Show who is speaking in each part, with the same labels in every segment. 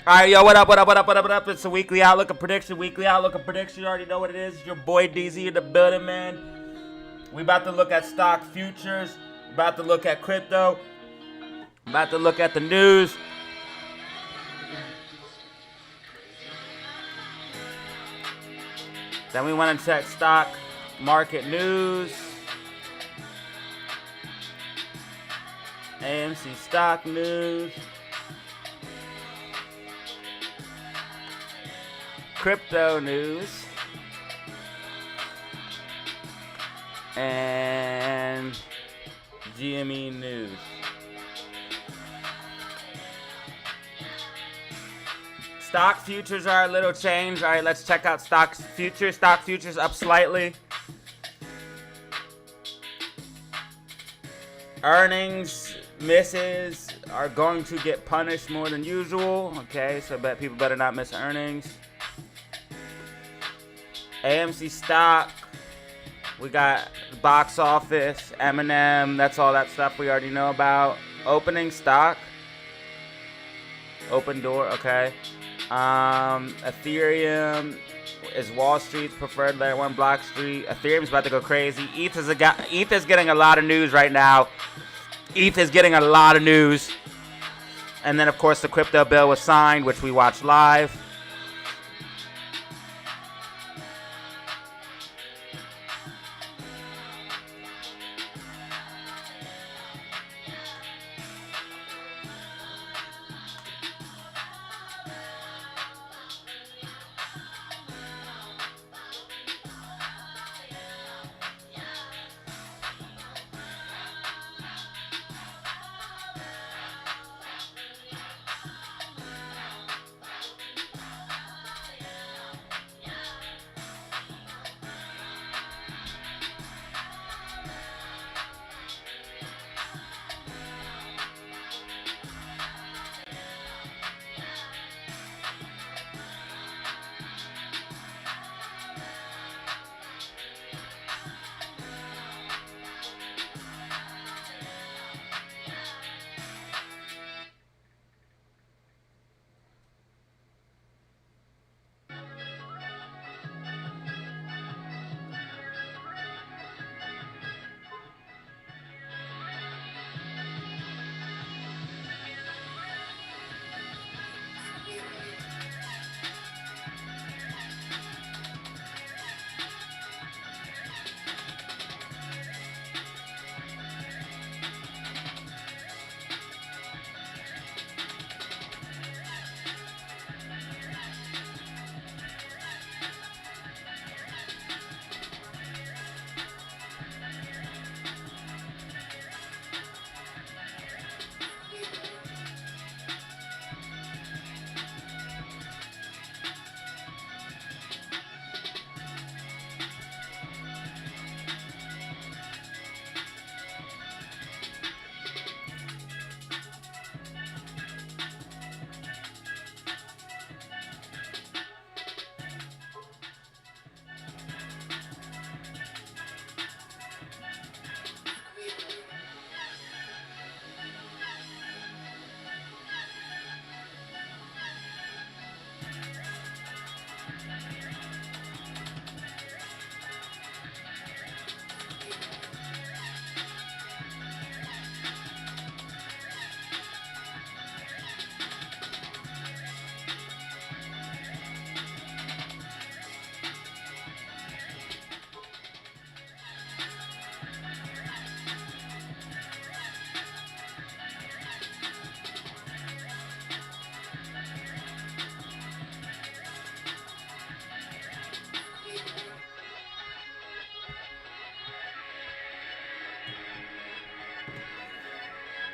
Speaker 1: All right, yo, what up, what up, what up, what up, what up? It's a weekly outlook of prediction. Weekly outlook of prediction. You already know what it is. It's your boy DZ in the building, man. We about to look at stock futures. About to look at crypto. About to look at the news. Then we want to check stock market news. AMC stock news. Crypto news. And GME news. Stock futures are a little changed. All right, let's check out stock futures. Stock futures up slightly. Earnings misses are going to get punished more than usual. Okay, so people better not miss earnings. AMC stock. We got box office, M&M. That's all that stuff we already know about. Opening stock. Open door. Okay. Ethereum is Wall Street's preferred layer 1 block street. Ethereum's about to go crazy. ETH is getting a lot of news right now. ETH is getting a lot of news. And then, of course, the crypto bill was signed, which we watched live.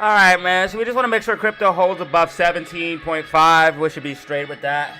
Speaker 1: All right, man. So we just want to make sure crypto holds above 17.5. We should be straight with that.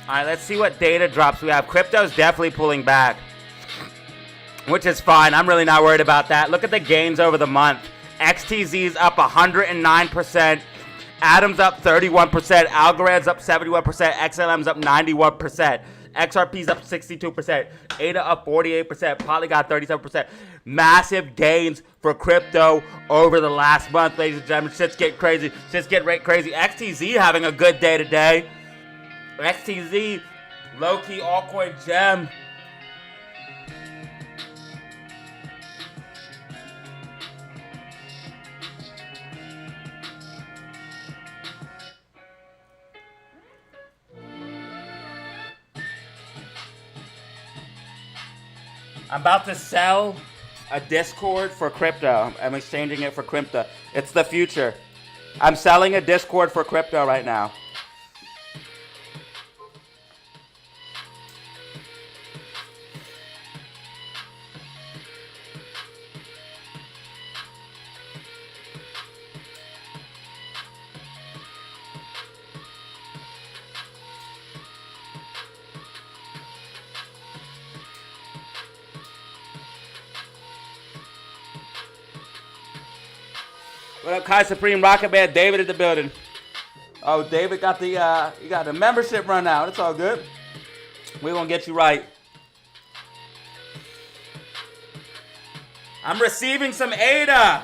Speaker 1: All right, let's see what data drops we have. Crypto's definitely pulling back, which is fine. I'm really not worried about that. Look at the gains over the month. XTZ's up 109%. Atom's up 31%. Algorand's up 71%. XLM's up 91%. XRP's up 62%. ADA up 48%. Polygon 37%. Massive gains for crypto over the last month, ladies and gentlemen. Shit's getting crazy. Shit's getting crazy. XTZ having a good day today. XTZ, low-key altcoin gem. I'm about to sell a Discord for crypto. I'm exchanging it for crypto. It's the future. I'm selling a Discord for crypto right now. What up, Kai Supreme, Rocket Man, David in the building. Oh, David got the you got the membership run out. It's all good. We're gonna get you right. I'm receiving some ADA.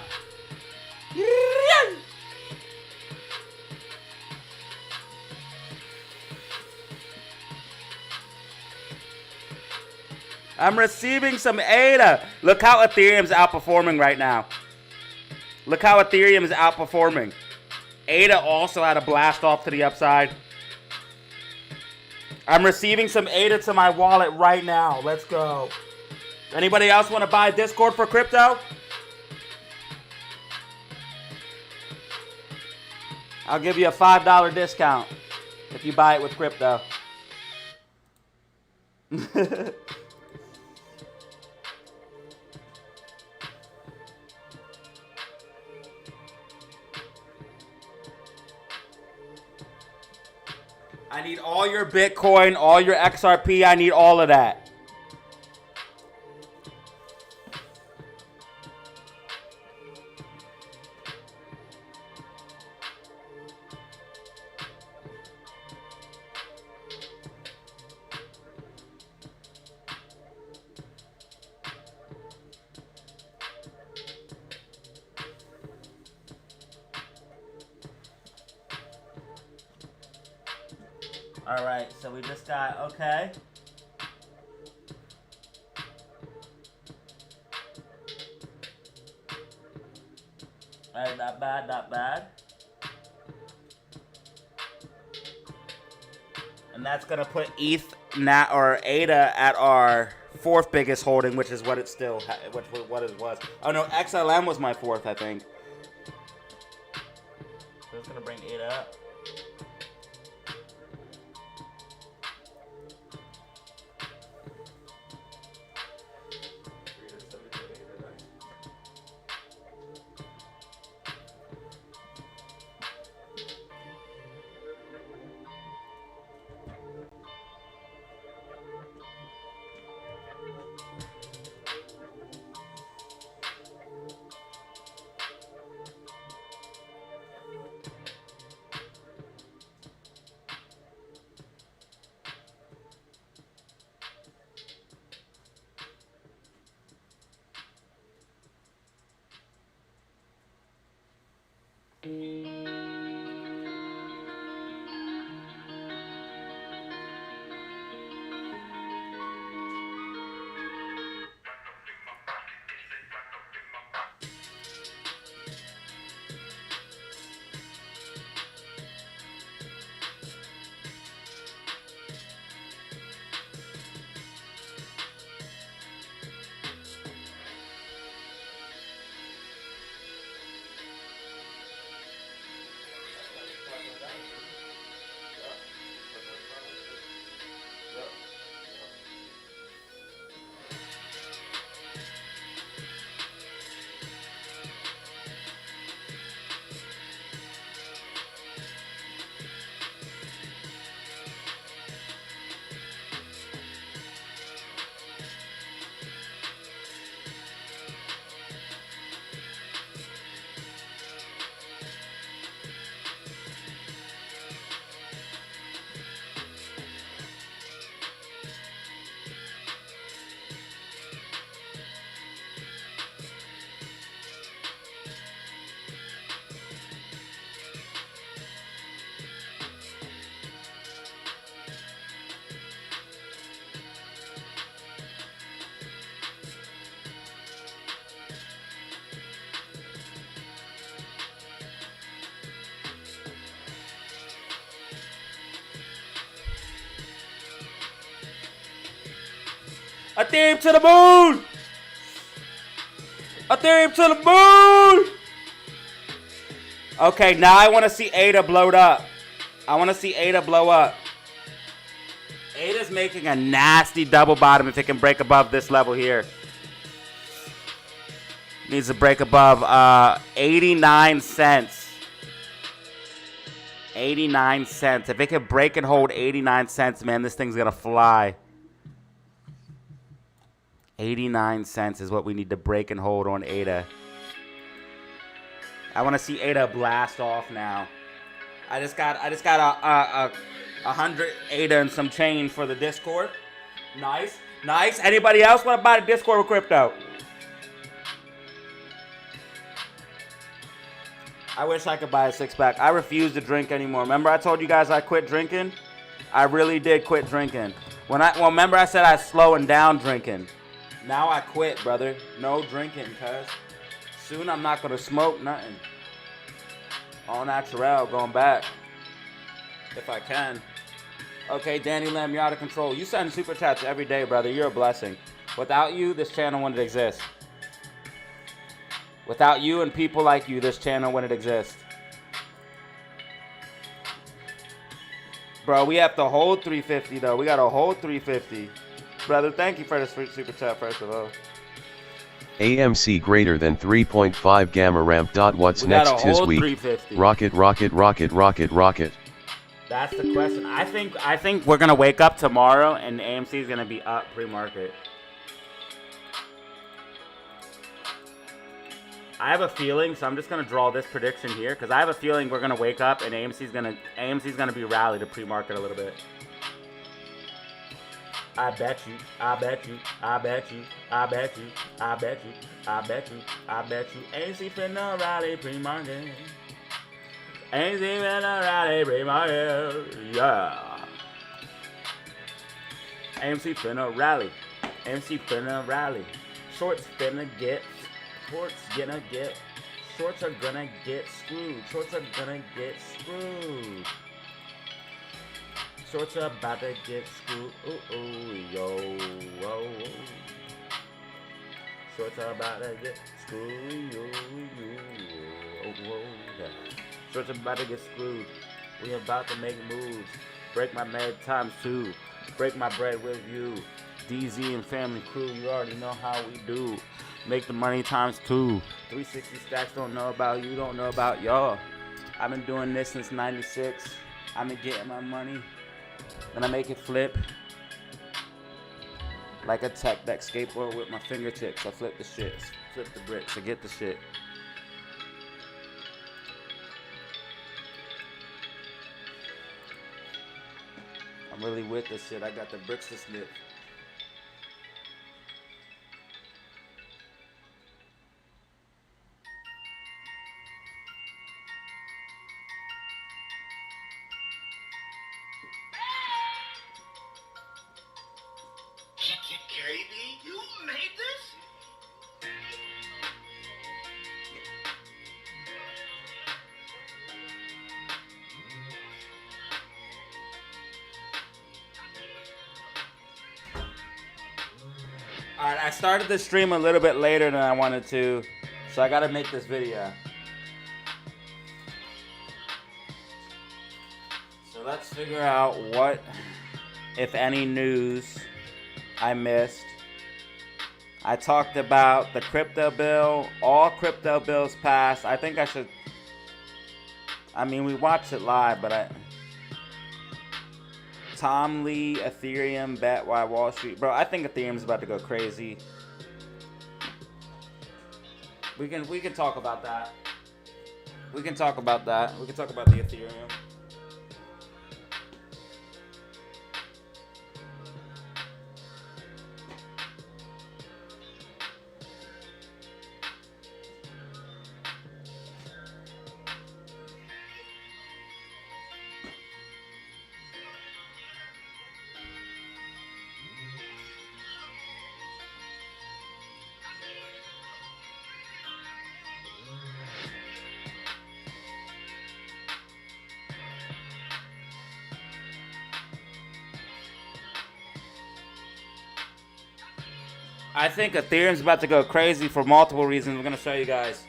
Speaker 1: I'm receiving some ADA. Look how Ethereum's outperforming right now. Look how Ethereum is outperforming. ADA also had a blast off to the upside. I'm receiving some ADA to my wallet right now. Let's go. Anybody else want to buy Discord for crypto? I'll give you a $5 discount if you buy it with crypto. I need all your Bitcoin, all your XRP. I need all of that. All right, so we just got, okay. All right, not bad, not bad. And that's gonna put ETH or ADA at our fourth biggest holding, which is what it still, what it was. Oh no, XLM was my fourth, I think. So it's gonna bring ADA up. Ethereum to the moon! Ethereum to the moon! Okay, now I want to see ADA blowed up. I want to see ADA blow up. ADA's making a nasty double bottom if it can break above this level here. Needs to break above 89 cents. 89 cents. If it can break and hold 89 cents, man, this thing's going to fly. 89 cents is what we need to break and hold on ADA. I want to see ADA blast off now. I just got a 100 ADA and some change for the Discord. Nice. Nice. Anybody else want to buy the Discord with crypto? I wish I could buy a six-pack. I refuse to drink anymore. Remember I told you guys I quit drinking? I really did quit drinking. Remember I said I was slowing down drinking. Now I quit, brother. No drinking, cuz. Soon I'm not going to smoke nothing. All natural, going back. If I can. Okay, Danny Lamb, you're out of control. You send super chats every day, brother. You're a blessing. Without you, this channel wouldn't exist. Without you and people like you, this channel wouldn't exist. Bro, we have to hold 350, though. We got to hold 350. Brother, thank you for the super chat, first of all.
Speaker 2: AMC greater than 3.5 gamma ramp. What's next this week? Rocket, rocket, rocket, rocket, rocket.
Speaker 1: That's the question. I think we're going to wake up tomorrow and AMC is going to be up pre-market. I have a feeling, so I'm just going to draw this prediction here, because I have a feeling we're going to wake up and AMC's going to be rallied to pre-market a little bit. I bet you, I bet you, I bet you, I bet you, I bet you, I bet you, I bet you, AMC finna rally pre-market. AMC finna rally pre-market, yeah. AMC finna rally, AMC finna rally. Shorts finna get. Shorts are gonna get screwed. Shorts are gonna get screwed. Shorts are about to get screwed. Ooh, ooh, yo, whoa. Shorts are about to get screwed. Yo, yo, whoa. Shorts are about to get screwed. We about to make moves. Break my med ×2. Break my bread with you. DZ and family crew, you already know how we do. Make the money ×2. 360 stacks, don't know about you, don't know about y'all. I've been doing this since 96. I've been getting my money. Then I make it flip. Like a tech deck skateboard with my fingertips. I flip the shit. Flip the bricks. I get the shit. I'm really with this shit. I got the bricks to slip. Alright, I started the stream a little bit later than I wanted to, so I gotta make this video. So let's figure out what, if any, news I missed. I talked about the crypto bill. All crypto bills passed. I think I should, we watched it live, but Tom Lee, Ethereum, bet why Wall Street. Bro, I think Ethereum's about to go crazy. We can talk about that. We can talk about that. We can talk about the Ethereum. I think Ethereum's about to go crazy for multiple reasons. I'm going to show you guys.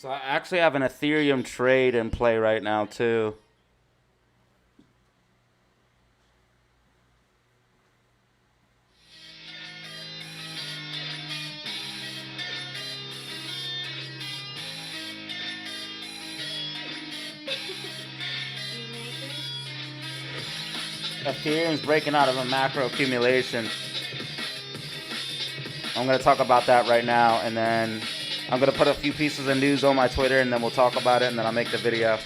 Speaker 1: So I actually have an Ethereum trade in play right now too. Ethereum's breaking out of a macro accumulation. I'm going to talk about that right now, and then I'm going to put a few pieces of news on my Twitter, and then we'll talk about it, and then I'll make the video.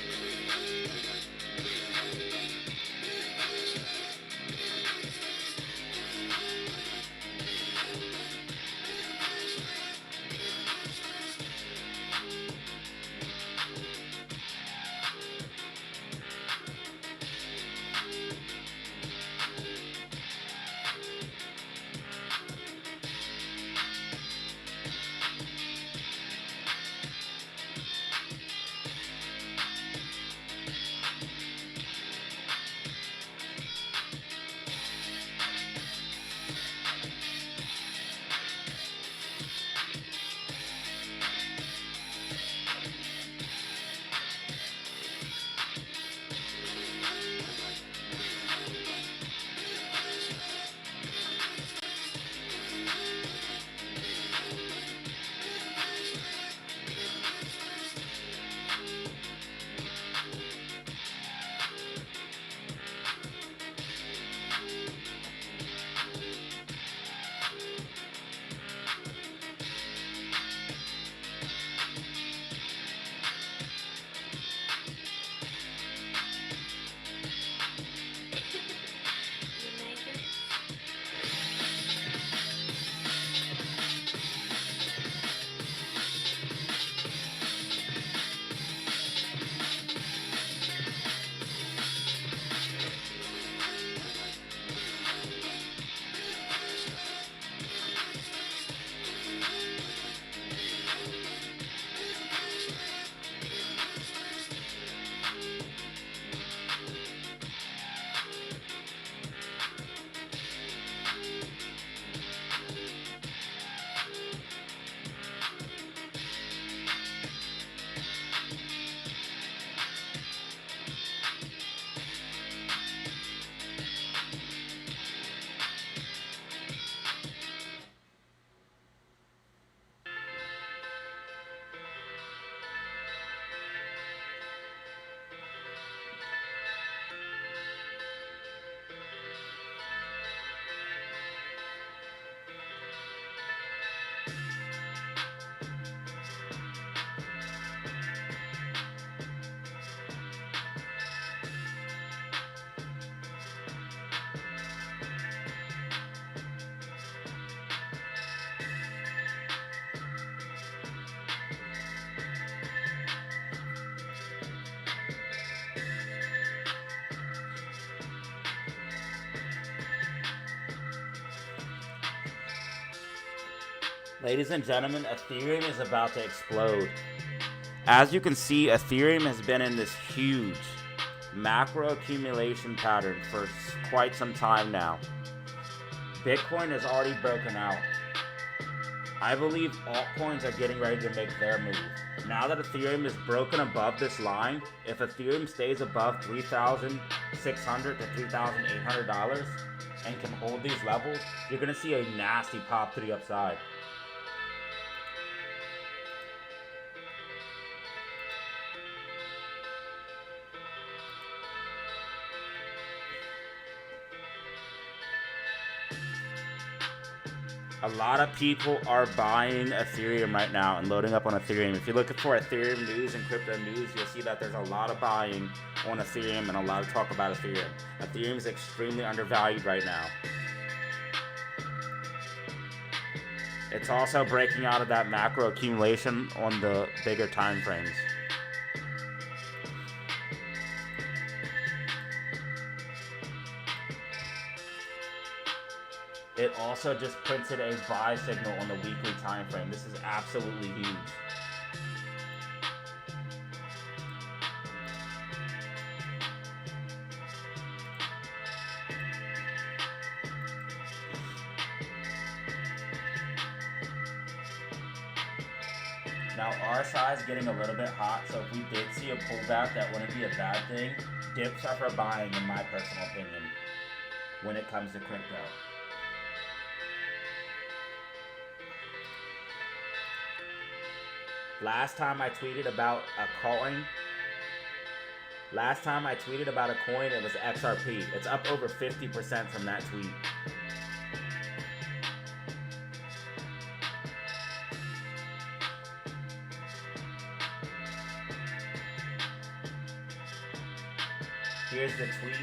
Speaker 1: Ladies and gentlemen, Ethereum is about to explode. As you can see, Ethereum has been in this huge macro accumulation pattern for quite some time now. Bitcoin has already broken out. I believe altcoins are getting ready to make their move. Now that Ethereum is broken above this line, if Ethereum stays above $3,600 to $3,800 and can hold these levels, you're going to see a nasty pop to the upside. A lot of people are buying Ethereum right now and loading up on Ethereum. If you're looking for Ethereum news and crypto news, you'll see that there's a lot of buying on Ethereum and a lot of talk about Ethereum. Ethereum is extremely undervalued right now. It's also breaking out of that macro accumulation on the bigger time frames. It also just printed a buy signal on the weekly time frame. This is absolutely huge. Now RSI is getting a little bit hot, so if we did see a pullback, that wouldn't be a bad thing. Dips are for buying, in my personal opinion, when it comes to crypto. Last time I tweeted about a coin, it was XRP. It's up over 50% from that tweet. Here's the tweet.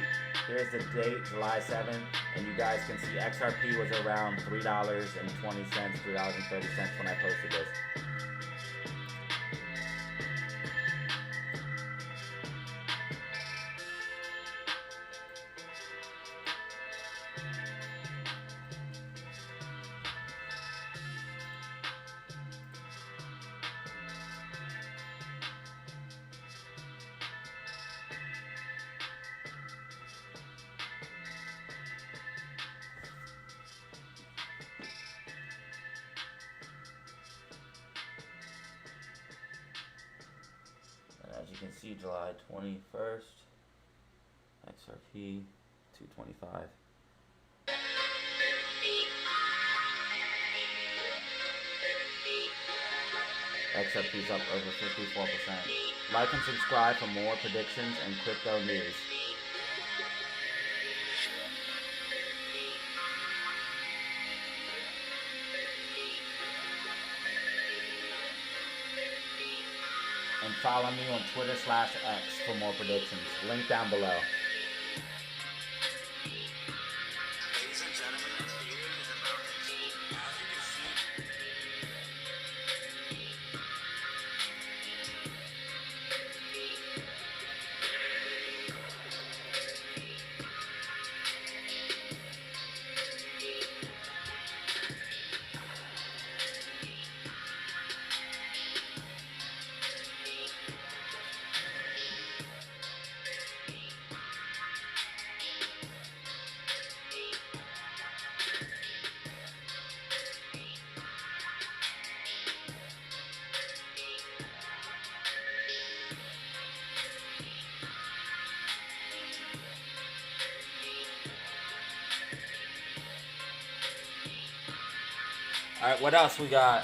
Speaker 1: Here's the date, July 7th. And you guys can see XRP was around $3.20, $3.30 when I posted this. As you can see, July 21st, XRP 225. XRP's up over 54%. Like and subscribe for more predictions and crypto news. And follow me on Twitter/X for more predictions. Link down below. Ladies and gentlemen, Ethereum is about to explode. As you can see. All right, what else we got?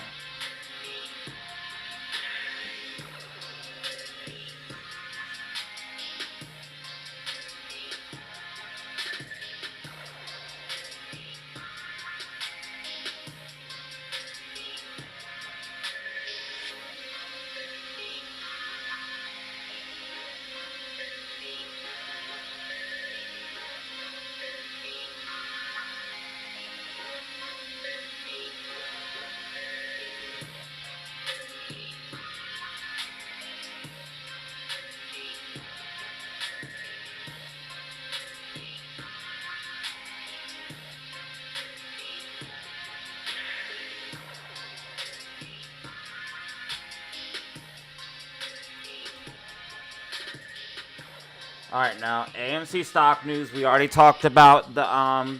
Speaker 1: All right, now AMC stock news. We already talked about the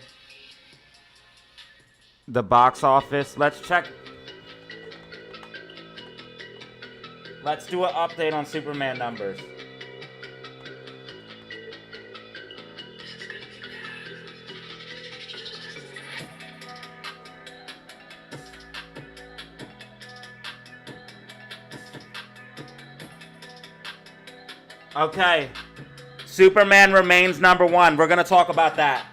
Speaker 1: box office. Let's check. Let's do an update on Superman numbers. Okay. Superman remains number one. We're going to talk about that.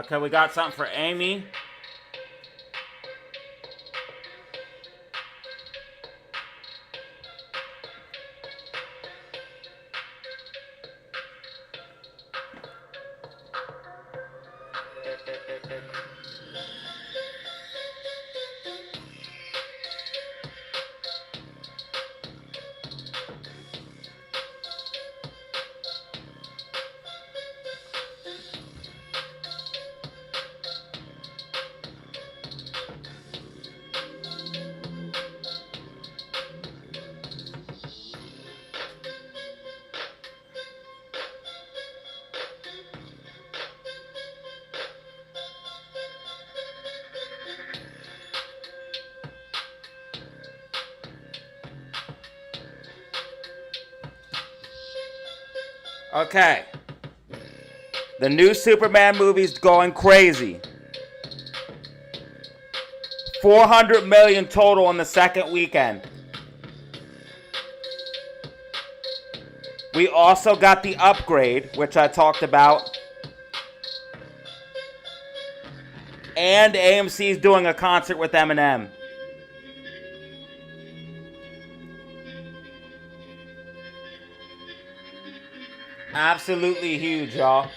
Speaker 1: Okay, we got something for Amy. Okay. The new Superman movie's going crazy. 400 million total in the second weekend. We also got the upgrade, which I talked about. And AMC's doing a concert with Eminem. Absolutely huge, y'all.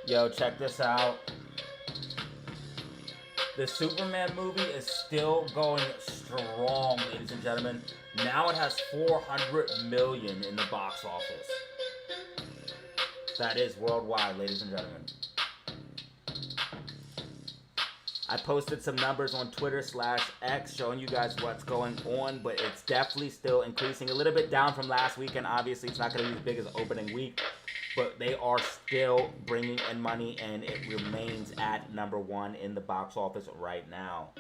Speaker 1: Yo, check this out. The Superman movie is still going strong, ladies and gentlemen. Now it has 400 million in the box office. That is worldwide, ladies and gentlemen. I posted some numbers on Twitter/X showing you guys what's going on, but it's definitely still increasing. A little bit down from last weekend. Obviously, it's not going to be as big as opening week, but they are still bringing in money, and it remains at #1 in the box office right now.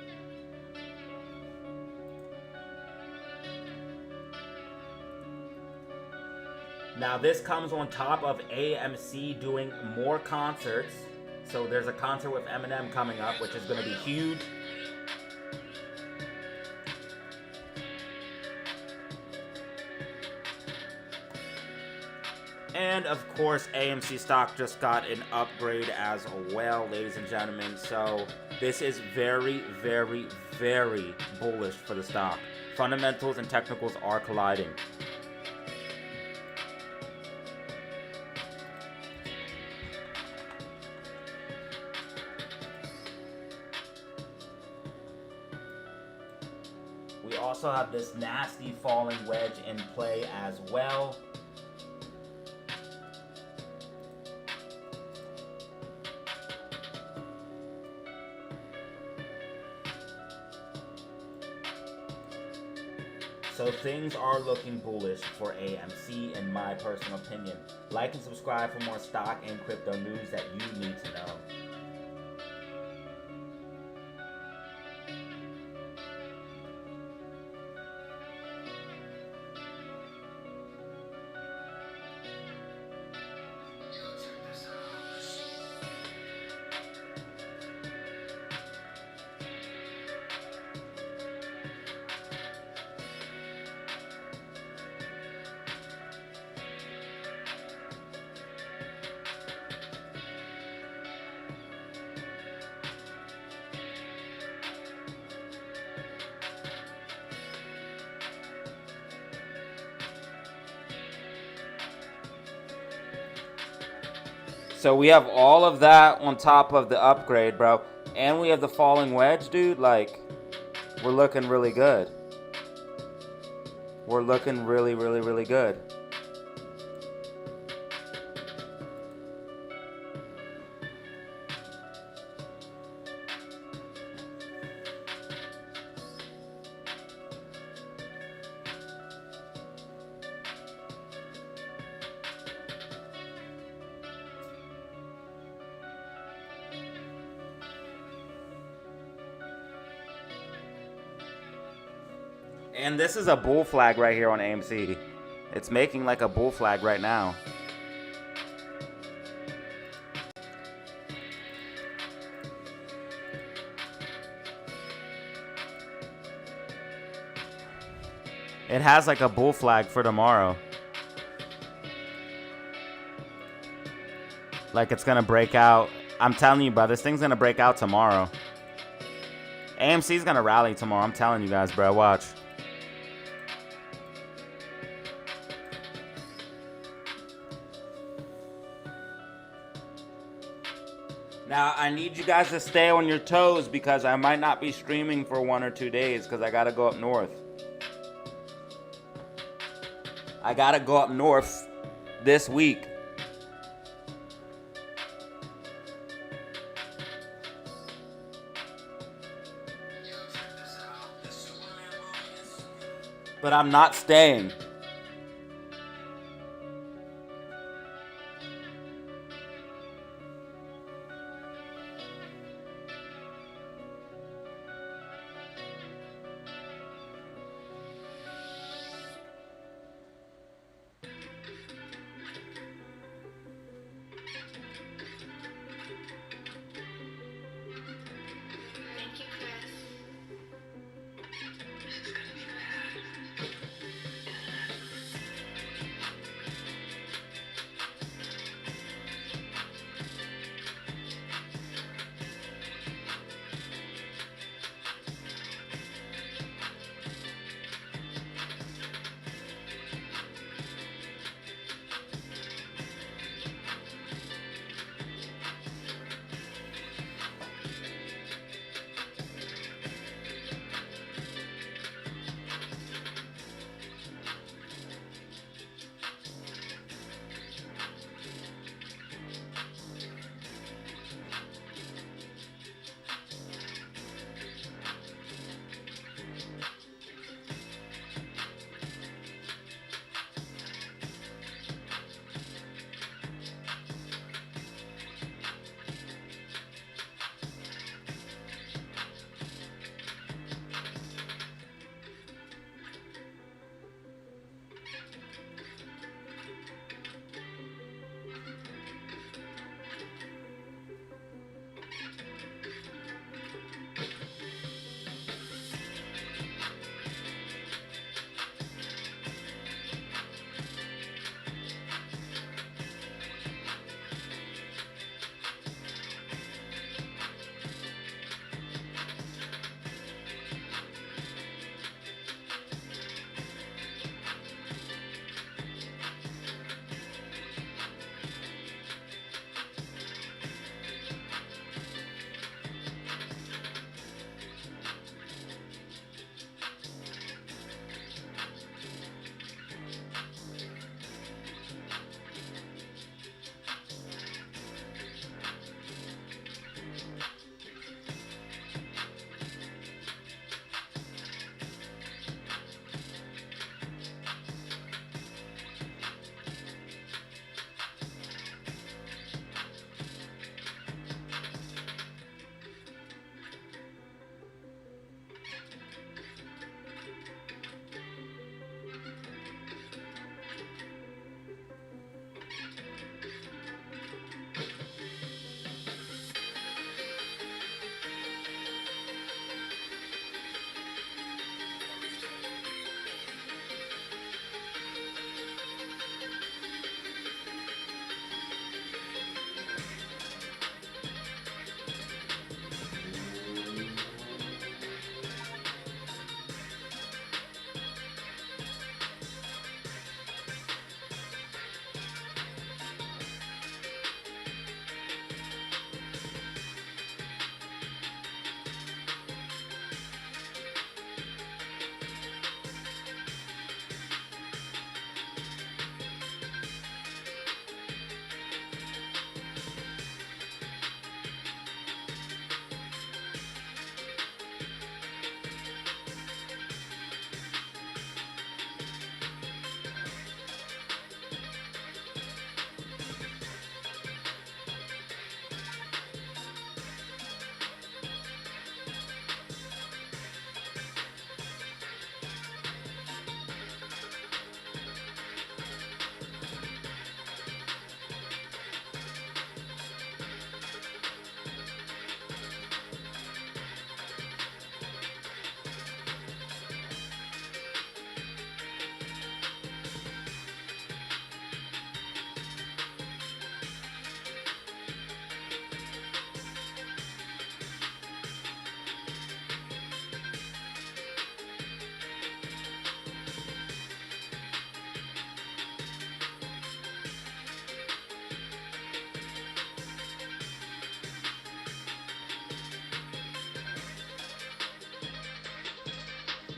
Speaker 1: Now, this comes on top of AMC doing more concerts. So there's a concert with Eminem coming up, which is going to be huge. And of course, AMC stock just got an upgrade as well, ladies and gentlemen. So this is very, very, very bullish for the stock. Fundamentals and technicals are colliding. We also have this nasty falling wedge in play as well. So things are looking bullish for AMC in my personal opinion. Like and subscribe for more stock and crypto news that you need to know. So we have all of that on top of the upgrade, bro. And we have the falling wedge, dude. Like, we're looking really good. We're looking really, really, really good. And this is a bull flag right here on AMC. It's making like a bull flag right now. It has like a bull flag for tomorrow. Like it's gonna break out. I'm telling you, bro, this thing's gonna break out tomorrow. AMC's gonna rally tomorrow. I'm telling you guys, bro. Watch. Now, I need you guys to stay on your toes because I might not be streaming for 1 or 2 days because I gotta go up north. I gotta go up north this week. But I'm not staying.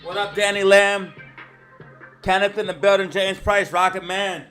Speaker 1: What up, Danny Lamb? Kenneth in the building, James Price, Rocket Man.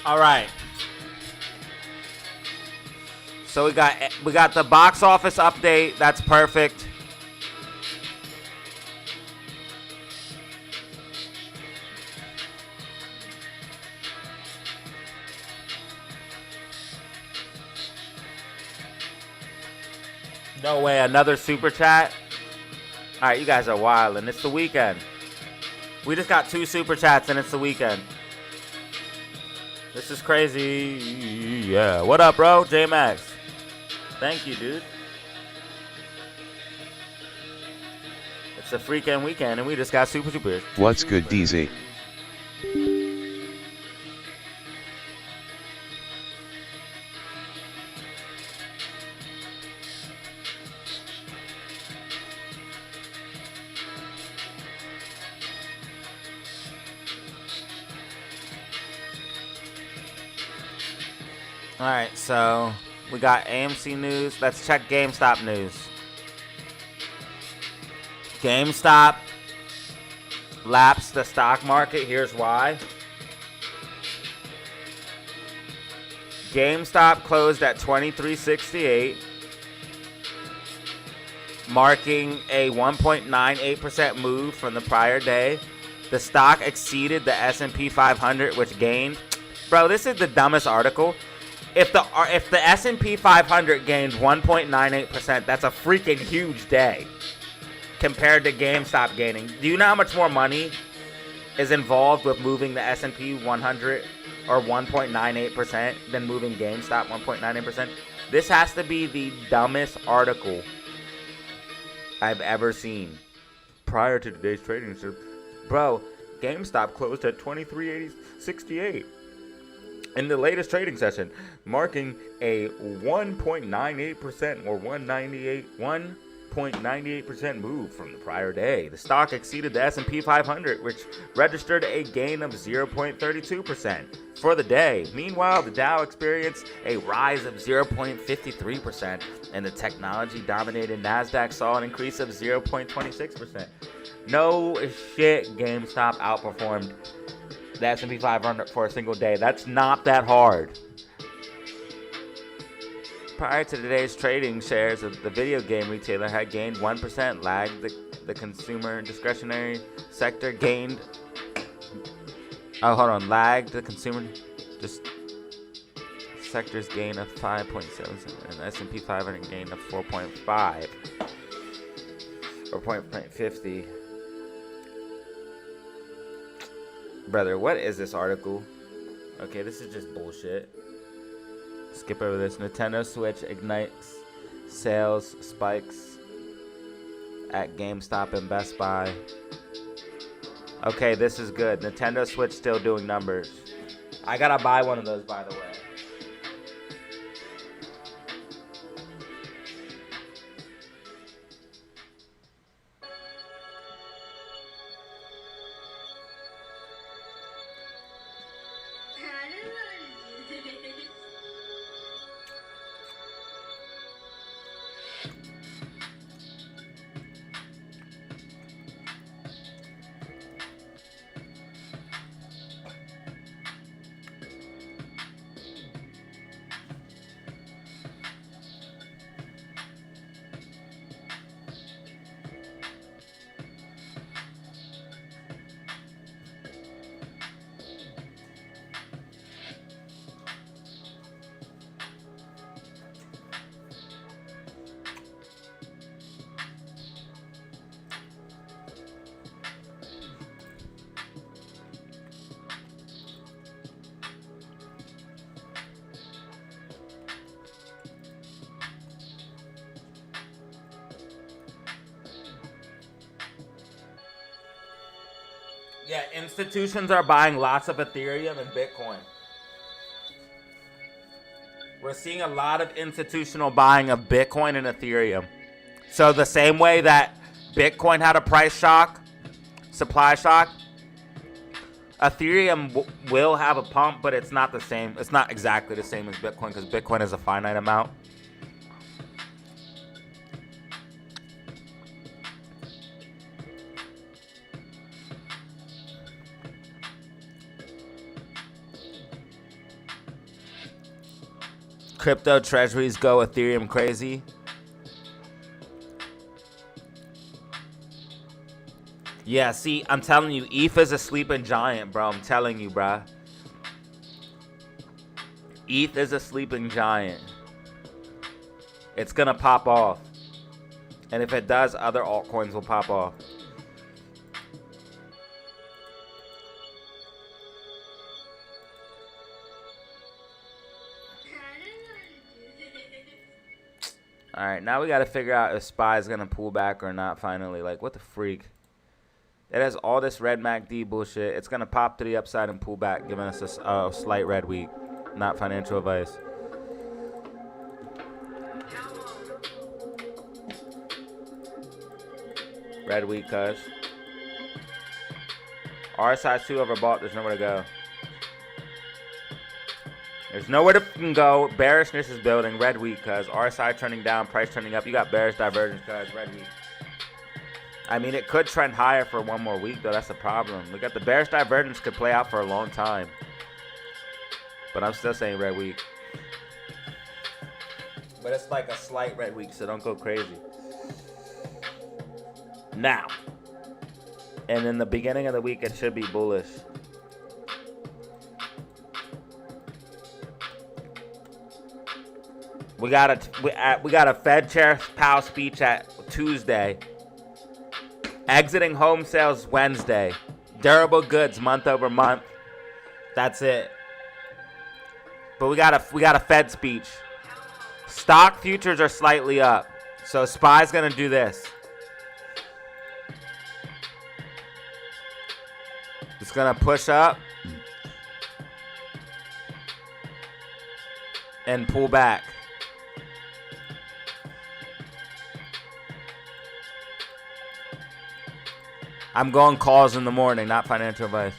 Speaker 1: All right. So we got the box office update. That's perfect. No way, another super chat. All right, you guys are wild, and it's the weekend. We just got 2 super chats, and it's the weekend. This is crazy. Yeah. What up, bro? J-Max. Thank you, dude. It's a freaking weekend, and we just got super.
Speaker 2: What's good, DZ?
Speaker 1: All right, so we got AMC news. Let's check GameStop news. GameStop lapsed the stock market. Here's why. GameStop closed at $23.68, marking a 1.98% move from the prior day. The stock exceeded the S&P 500, which gained. Bro, this is the dumbest article. If the S&P 500 gained 1.98%, that's a freaking huge day compared to GameStop gaining. Do you know how much more money is involved with moving the S&P 100 or 1.98% than moving GameStop 1.98%? This has to be the dumbest article I've ever seen. Prior to today's trading, bro, GameStop closed at $23.68 in the latest trading session, marking a 1.98% or 1.98% move from the prior day. The stock exceeded the S&P 500, which registered a gain of 0.32% for the day. Meanwhile, the Dow experienced a rise of 0.53%, and the technology-dominated NASDAQ saw an increase of 0.26%. No shit, GameStop outperformed the S&P 500 for a single day. That's not that hard. Prior to today's trading, shares of the video game retailer had gained 1%, lagged the consumer discretionary sector gained. Lagged the consumer sector's gain of 5.77, and the S&P 500 gain of 4.5 or 0.50. Brother, what is this article? Okay, this is just bullshit. Skip over this. Nintendo Switch ignites sales spikes at GameStop and Best Buy. Okay, this is good. Nintendo Switch still doing numbers. I gotta buy one of those, by the way. Yeah, institutions are buying lots of Ethereum and Bitcoin. We're seeing a lot of institutional buying of Bitcoin and Ethereum. So the same way that Bitcoin had a price shock, supply shock, Ethereum will have a pump, but it's not the same. It's not exactly the same as Bitcoin because Bitcoin is a finite amount. Crypto treasuries go Ethereum crazy. Yeah, see, I'm telling you, ETH is a sleeping giant, bro. I'm telling you, bro. ETH is a sleeping giant. It's gonna pop off. And if it does, other altcoins will pop off. Alright, now we gotta figure out if SPY is gonna pull back or not finally. Like, what the freak? It has all this red MACD bullshit. It's gonna pop to the upside and pull back, giving us a slight red week. Not financial advice. Red week, cuz. RSI's too overbought. There's nowhere to go. There's nowhere to fucking go. Bearishness is building. Red week, cuz. RSI trending down, price trending up. You got bearish divergence, cuz. Red week. I mean, it could trend higher for one more week, though. That's the problem. We got the bearish divergence could play out for a long time. But I'm still saying red week. But it's like a slight red week, so don't go crazy. Now. And in the beginning of the week, it should be bullish. We got a Fed Chair Powell speech at Tuesday. Exiting home sales Wednesday. Durable goods month over month. That's it. But we got a Fed speech. Stock futures are slightly up. So SPY's gonna do this. It's gonna push up and pull back. I'm going calls in the morning, not financial advice.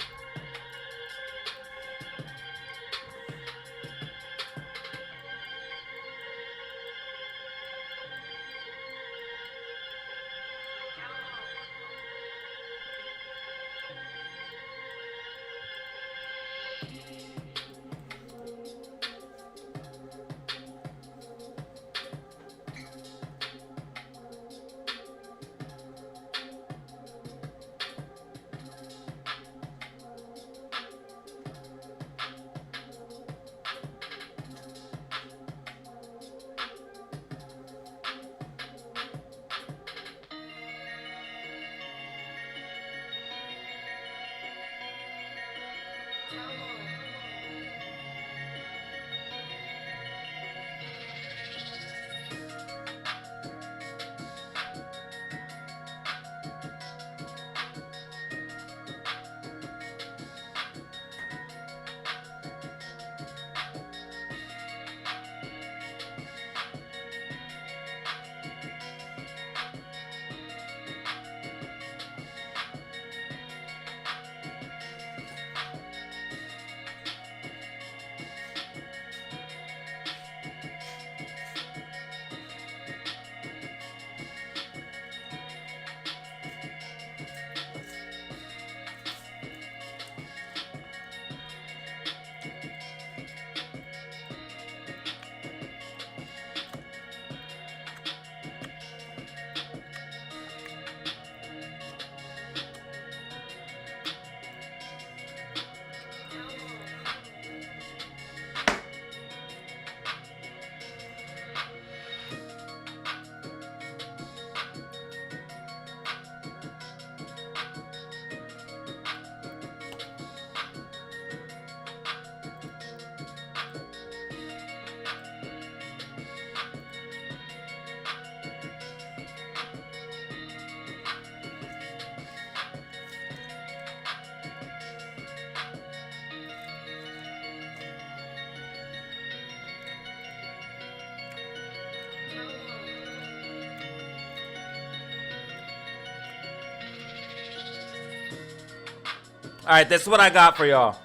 Speaker 1: All right, this is what I got for y'all. All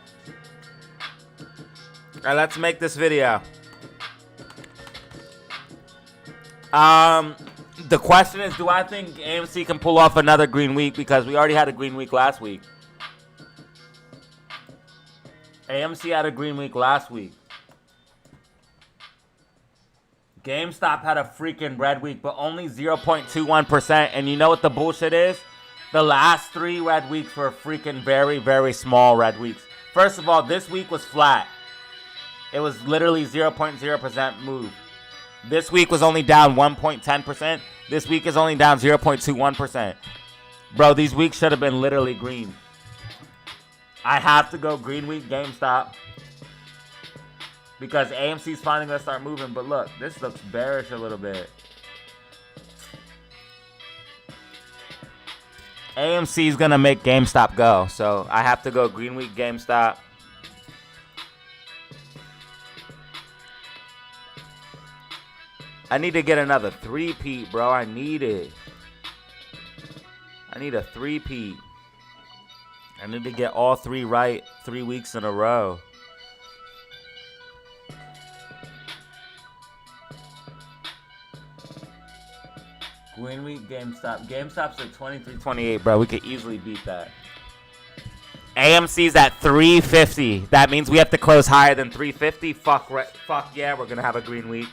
Speaker 1: right, let's make this video. The question is, do I think AMC can pull off another green week? Because we already had a green week last week. AMC had a green week last week. GameStop had a freaking red week, but only 0.21%. And you know what the bullshit is? The last 3 red weeks were freaking very, very small red weeks. First of all, this week was flat. It was literally 0.0% move. This week was only down 1.10%. This week is only down 0.21%. Bro, these weeks should have been literally green. I have to go green week GameStop. Because AMC's finally going to start moving. But look, this looks bearish a little bit. AMC's going to make GameStop go. So I have to go green week GameStop. I need to get another 3-peat, bro. I need it. I need a 3-peat. I need to get all 3 right 3 weeks in a row. Green week GameStop. GameStop's at 23.28, bro. We could easily beat that. AMC's at 350. That means we have to close higher than 350. Fuck yeah, we're gonna have a green week.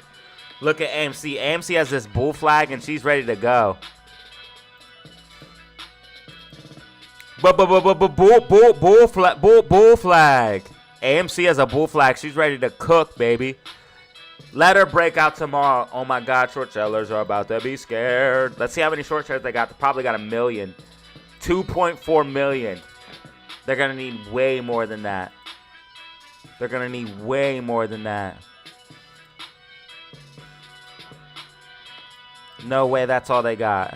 Speaker 1: Look at AMC. AMC has this bull flag, and she's ready to go. Bull flag. AMC has a bull flag. She's ready to cook, baby. Let her break out tomorrow. Oh, my God. Short sellers are about to be scared. Let's see how many short sellers they got. They probably got 1 million. 2.4 million. They're going to need way more than that. They're going to need way more than that. No way that's all they got.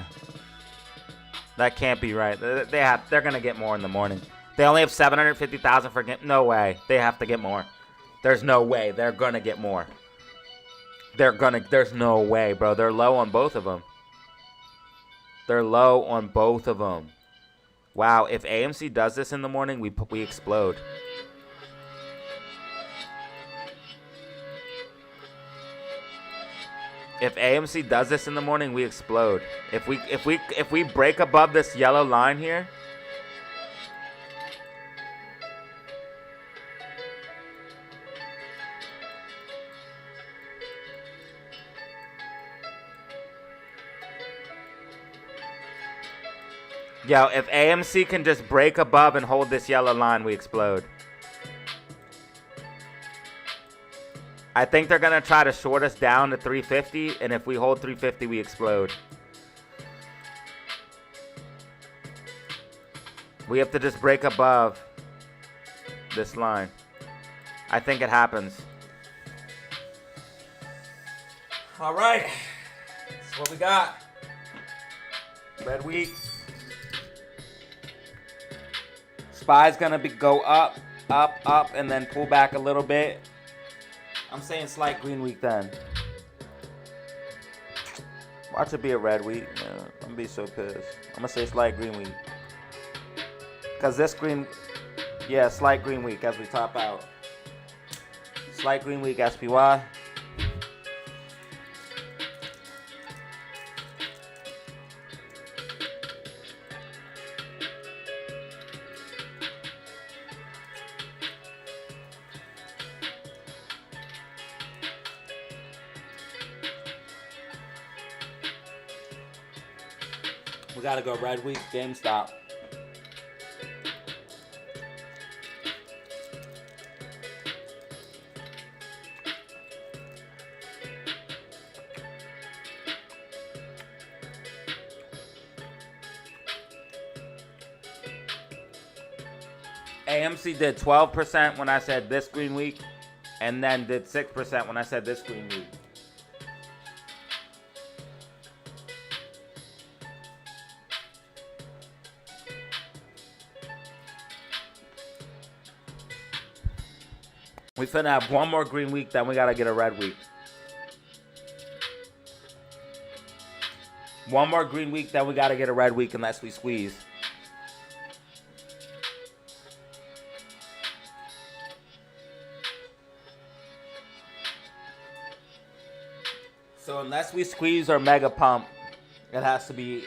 Speaker 1: That can't be right. They're going to get more in the morning. They only have 750,000 for game. No way. They have to get more. There's no way. They're going to get more. There's no way, bro. They're low on both of them. They're low on both of them. Wow, if AMC does this in the morning, we explode. If AMC does this in the morning, we explode. If we break above this yellow line here, yo, if AMC can just break above and hold this yellow line, we explode. I think they're going to try to short us down to 350, and if we hold 350, we explode. We have to just break above this line. I think it happens. All right. That's what we got. Red week. SPY's going to go up, and then pull back a little bit. I'm saying slight green week then. Watch it be a red week. Man, I'm going to be so pissed. I'm going to say slight green week. Because this green... Yeah, slight green week as we top out. Slight green week, SPY. We gotta go red week, GameStop. AMC did 12% when I said this green week, and then did 6% when I said this green week. We finna have one more green week, then we gotta get a red week. One more green week, then we gotta get a red week unless we squeeze. So unless we squeeze or mega pump, it has to be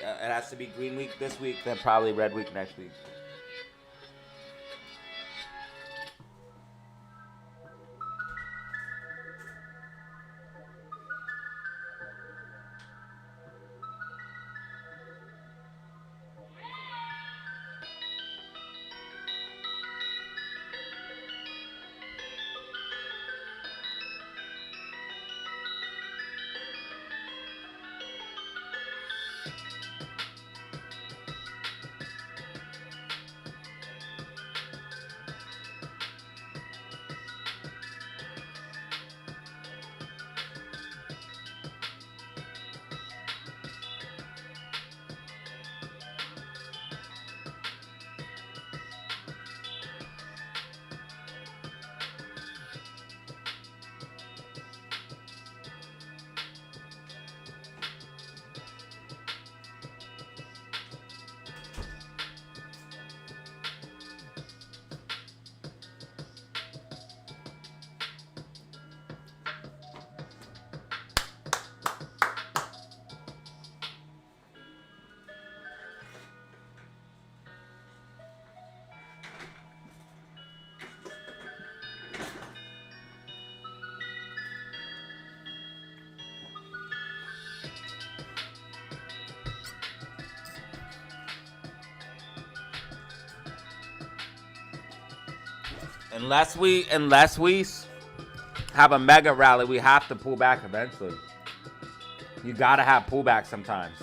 Speaker 1: green week this week, then probably red week next week. Unless we have a mega rally, we have to pull back eventually. You gotta have pullback sometimes.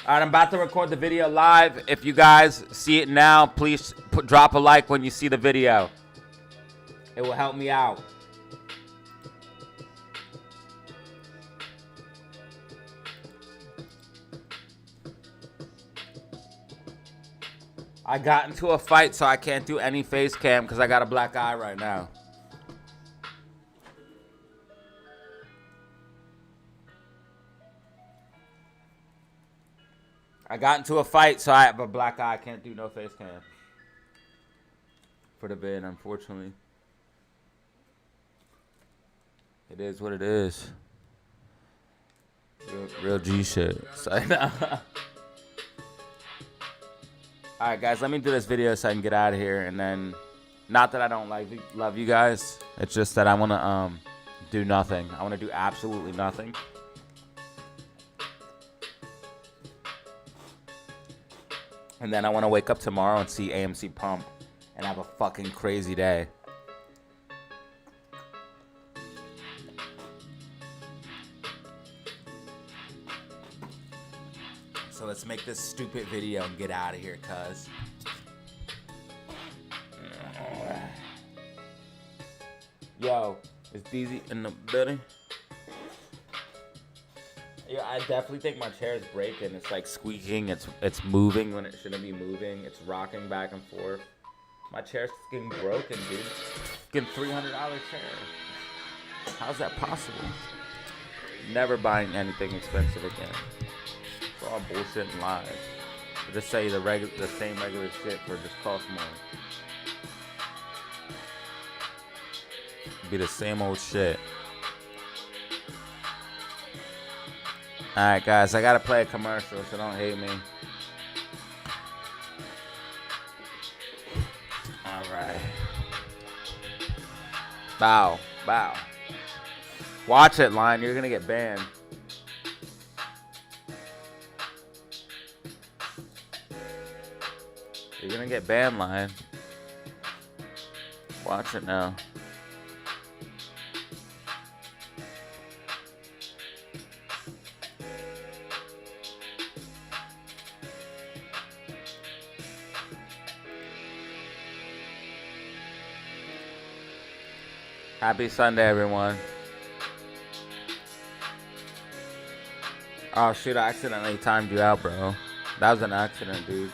Speaker 1: All right, I'm about to record the video live. If you guys see it now, please drop a like when you see the video. It will help me out. I got into a fight, so I can't do any face cam because I got a black eye right now. I got into a fight, so I have a black eye. I can't do no face cam for the vid, unfortunately. It is what it is. Real G shit. So, no. Alright guys, let me do this video so I can get out of here, and then, not that I don't love you guys, it's just that I want to do nothing. I want to do absolutely nothing. And then I want to wake up tomorrow and see AMC pump and have a fucking crazy day. So let's make this stupid video and get out of here, cuz. Yo, is DZ in the building? Yeah, I definitely think my chair is breaking. It's like squeaking. It's moving when it shouldn't be moving. It's rocking back and forth. My chair's getting broken, dude. Getting $300 chair. How's that possible? Never buying anything expensive again. It's all bullshit and lies. Just say the same regular shit for just cost more. Be the same old shit. Alright guys, I gotta play a commercial, so don't hate me. Alright. Bow. Bow. Watch it, Line. You're gonna get banned. You're gonna get banned, Line. Watch it now. Happy Sunday, everyone. Oh, shoot, I accidentally timed you out, bro. That was an accident, dude.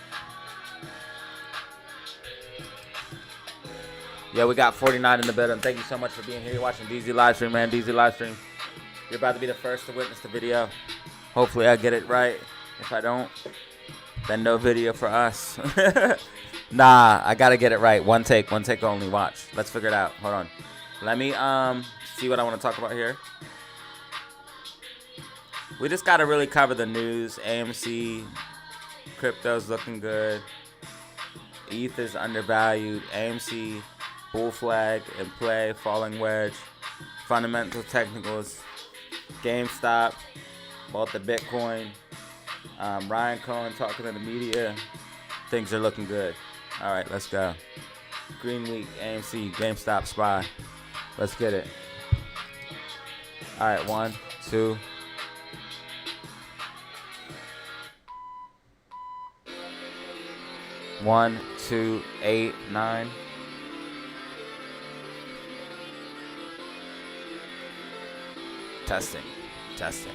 Speaker 1: Yeah, we got 49 in the building. Thank you so much for being here. You're watching DZ Livestream, man. DZ Livestream. You're about to be the first to witness the video. Hopefully I get it right. If I don't, then no video for us. Nah, I gotta get it right. One take only. Watch. Let's figure it out. Hold on. Let me see what I want to talk about here. We just got to really cover the news. AMC, crypto's looking good. ETH is undervalued. AMC, bull flag in play, falling wedge. Fundamental technicals. GameStop, bought the Bitcoin. Ryan Cohen talking to the media. Things are looking good. All right, let's go. Green Week, AMC, GameStop, SPY. Let's get it. All right, 1, 2. One, 2, 8, 9. Testing. Testing.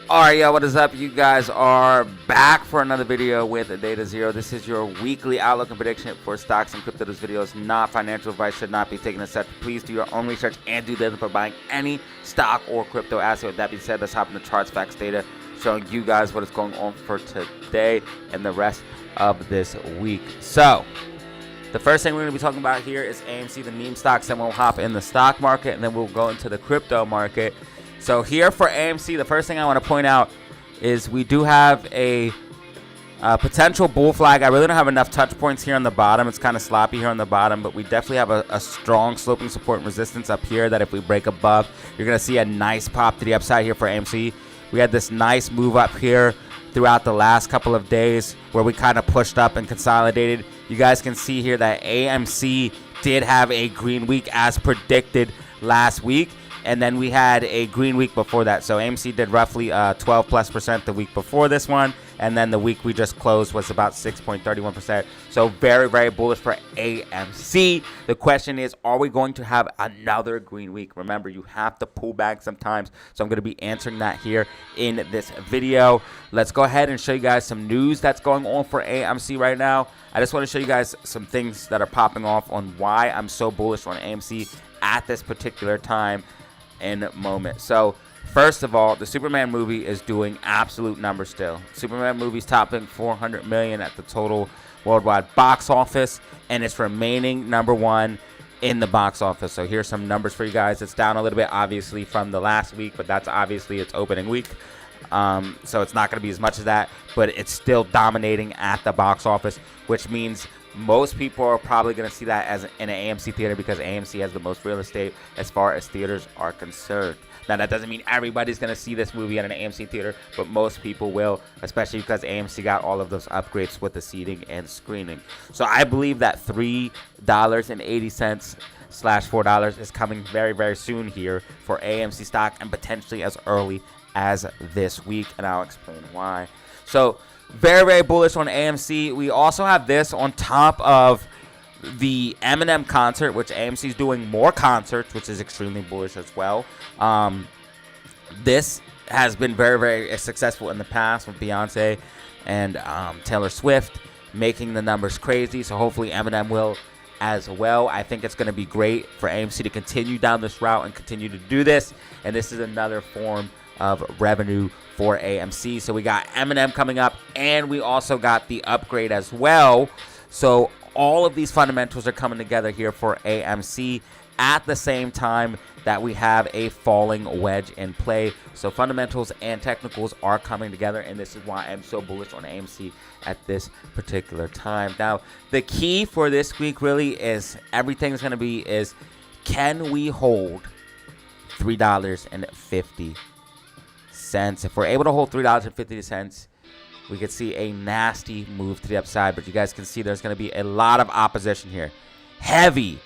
Speaker 1: Alright, yo, what is up? You guys are back for another video with DataZero. This is your weekly outlook and prediction for stocks and crypto. This video is not financial advice, should not be taken as such. Please do your own research and due diligence for buying any stock or crypto asset. With that being said, let's hop into charts, facts, data, showing you guys what is going on for today and the rest of this week. So, the first thing we're going to be talking about here is AMC, the meme stocks, then we'll hop in the stock market, and then we'll go into the crypto market. So here for AMC, the first thing I want to point out is we do have a potential bull flag. I really don't have enough touch points here on the bottom. It's kind of sloppy here on the bottom, but we definitely have a strong sloping support and resistance up here that if we break above, you're going to see a nice pop to the upside here for AMC. We had this nice move up here throughout the last couple of days where we kind of pushed up and consolidated. You guys can see here that AMC did have a green week as predicted last week. And then we had a green week before that. So AMC did roughly 12+% the week before this one. And then the week we just closed was about 6.31%. So very, very bullish for AMC. The question is, are we going to have another green week? Remember, you have to pull back sometimes. So I'm going to be answering that here in this video. Let's go ahead and show you guys some news that's going on for AMC right now. I just want to show you guys some things that are popping off on why I'm so bullish on AMC at this particular time and moment. So first of all, the Superman movie is doing absolute numbers still. Superman movie's topping 400 million at the total worldwide box office, and it's remaining number one in the box office. So here's some numbers for you guys. It's down a little bit obviously from the last week, but that's obviously its opening week. So it's not going to be as much as that, but it's still dominating at the box office, which means most people are probably going to see that as in an AMC theater because AMC has the most real estate as far as theaters are concerned. Now, that doesn't mean everybody's going to see this movie at an AMC theater, but most people will, especially because AMC got all of those upgrades with the seating and screening. So I believe that $3.80/$4 is coming very, very soon here for AMC stock and potentially as early as this week, and I'll explain why. So very, very bullish on AMC. We also have this on top of the Eminem concert, which AMC is doing more concerts, which is extremely bullish as well. This has been very, very successful in the past with Beyonce and Taylor Swift making the numbers crazy. So hopefully Eminem will as well. I think it's going to be great for AMC to continue down this route and continue to do this. And this is another form of revenue for AMC. So we got Eminem coming up, and we also got the upgrade as well. So all of these fundamentals are coming together here for AMC at the same time that we have a falling wedge in play. So fundamentals and technicals are coming together, and this is why I'm so bullish on AMC at this particular time. Now, the key for this week really is everything's going to be is, can we hold $3.50? If we're able to hold $3.50, we could see a nasty move to the upside. But you guys can see there's going to be a lot of opposition here. Heavy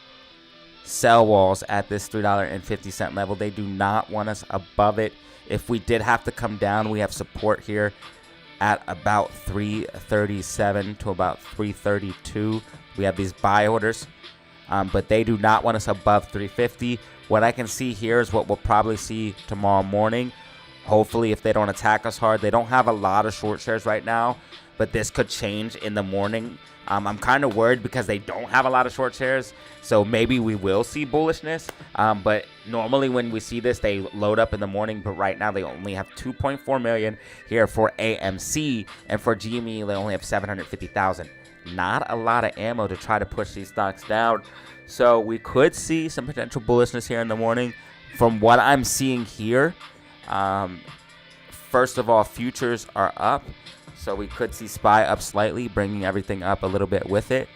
Speaker 1: sell walls at this $3.50 level. They do not want us above it. If we did have to come down, we have support here at about 337 to about 332. We have these buy orders, but they do not want us above 350. What I can see here is what we'll probably see tomorrow morning. Hopefully, if they don't attack us hard. They don't have a lot of short shares right now, but this could change in the morning. I'm kind of worried because they don't have a lot of short shares, so maybe we will see bullishness. But normally when we see this, they load up in the morning, but right now they only have 2.4 million here for AMC, and for GME, they only have 750,000. Not a lot of ammo to try to push these stocks down. So we could see some potential bullishness here in the morning. From what I'm seeing here, first of all, futures are up, so we could see SPY up slightly, bringing everything up a little bit with it.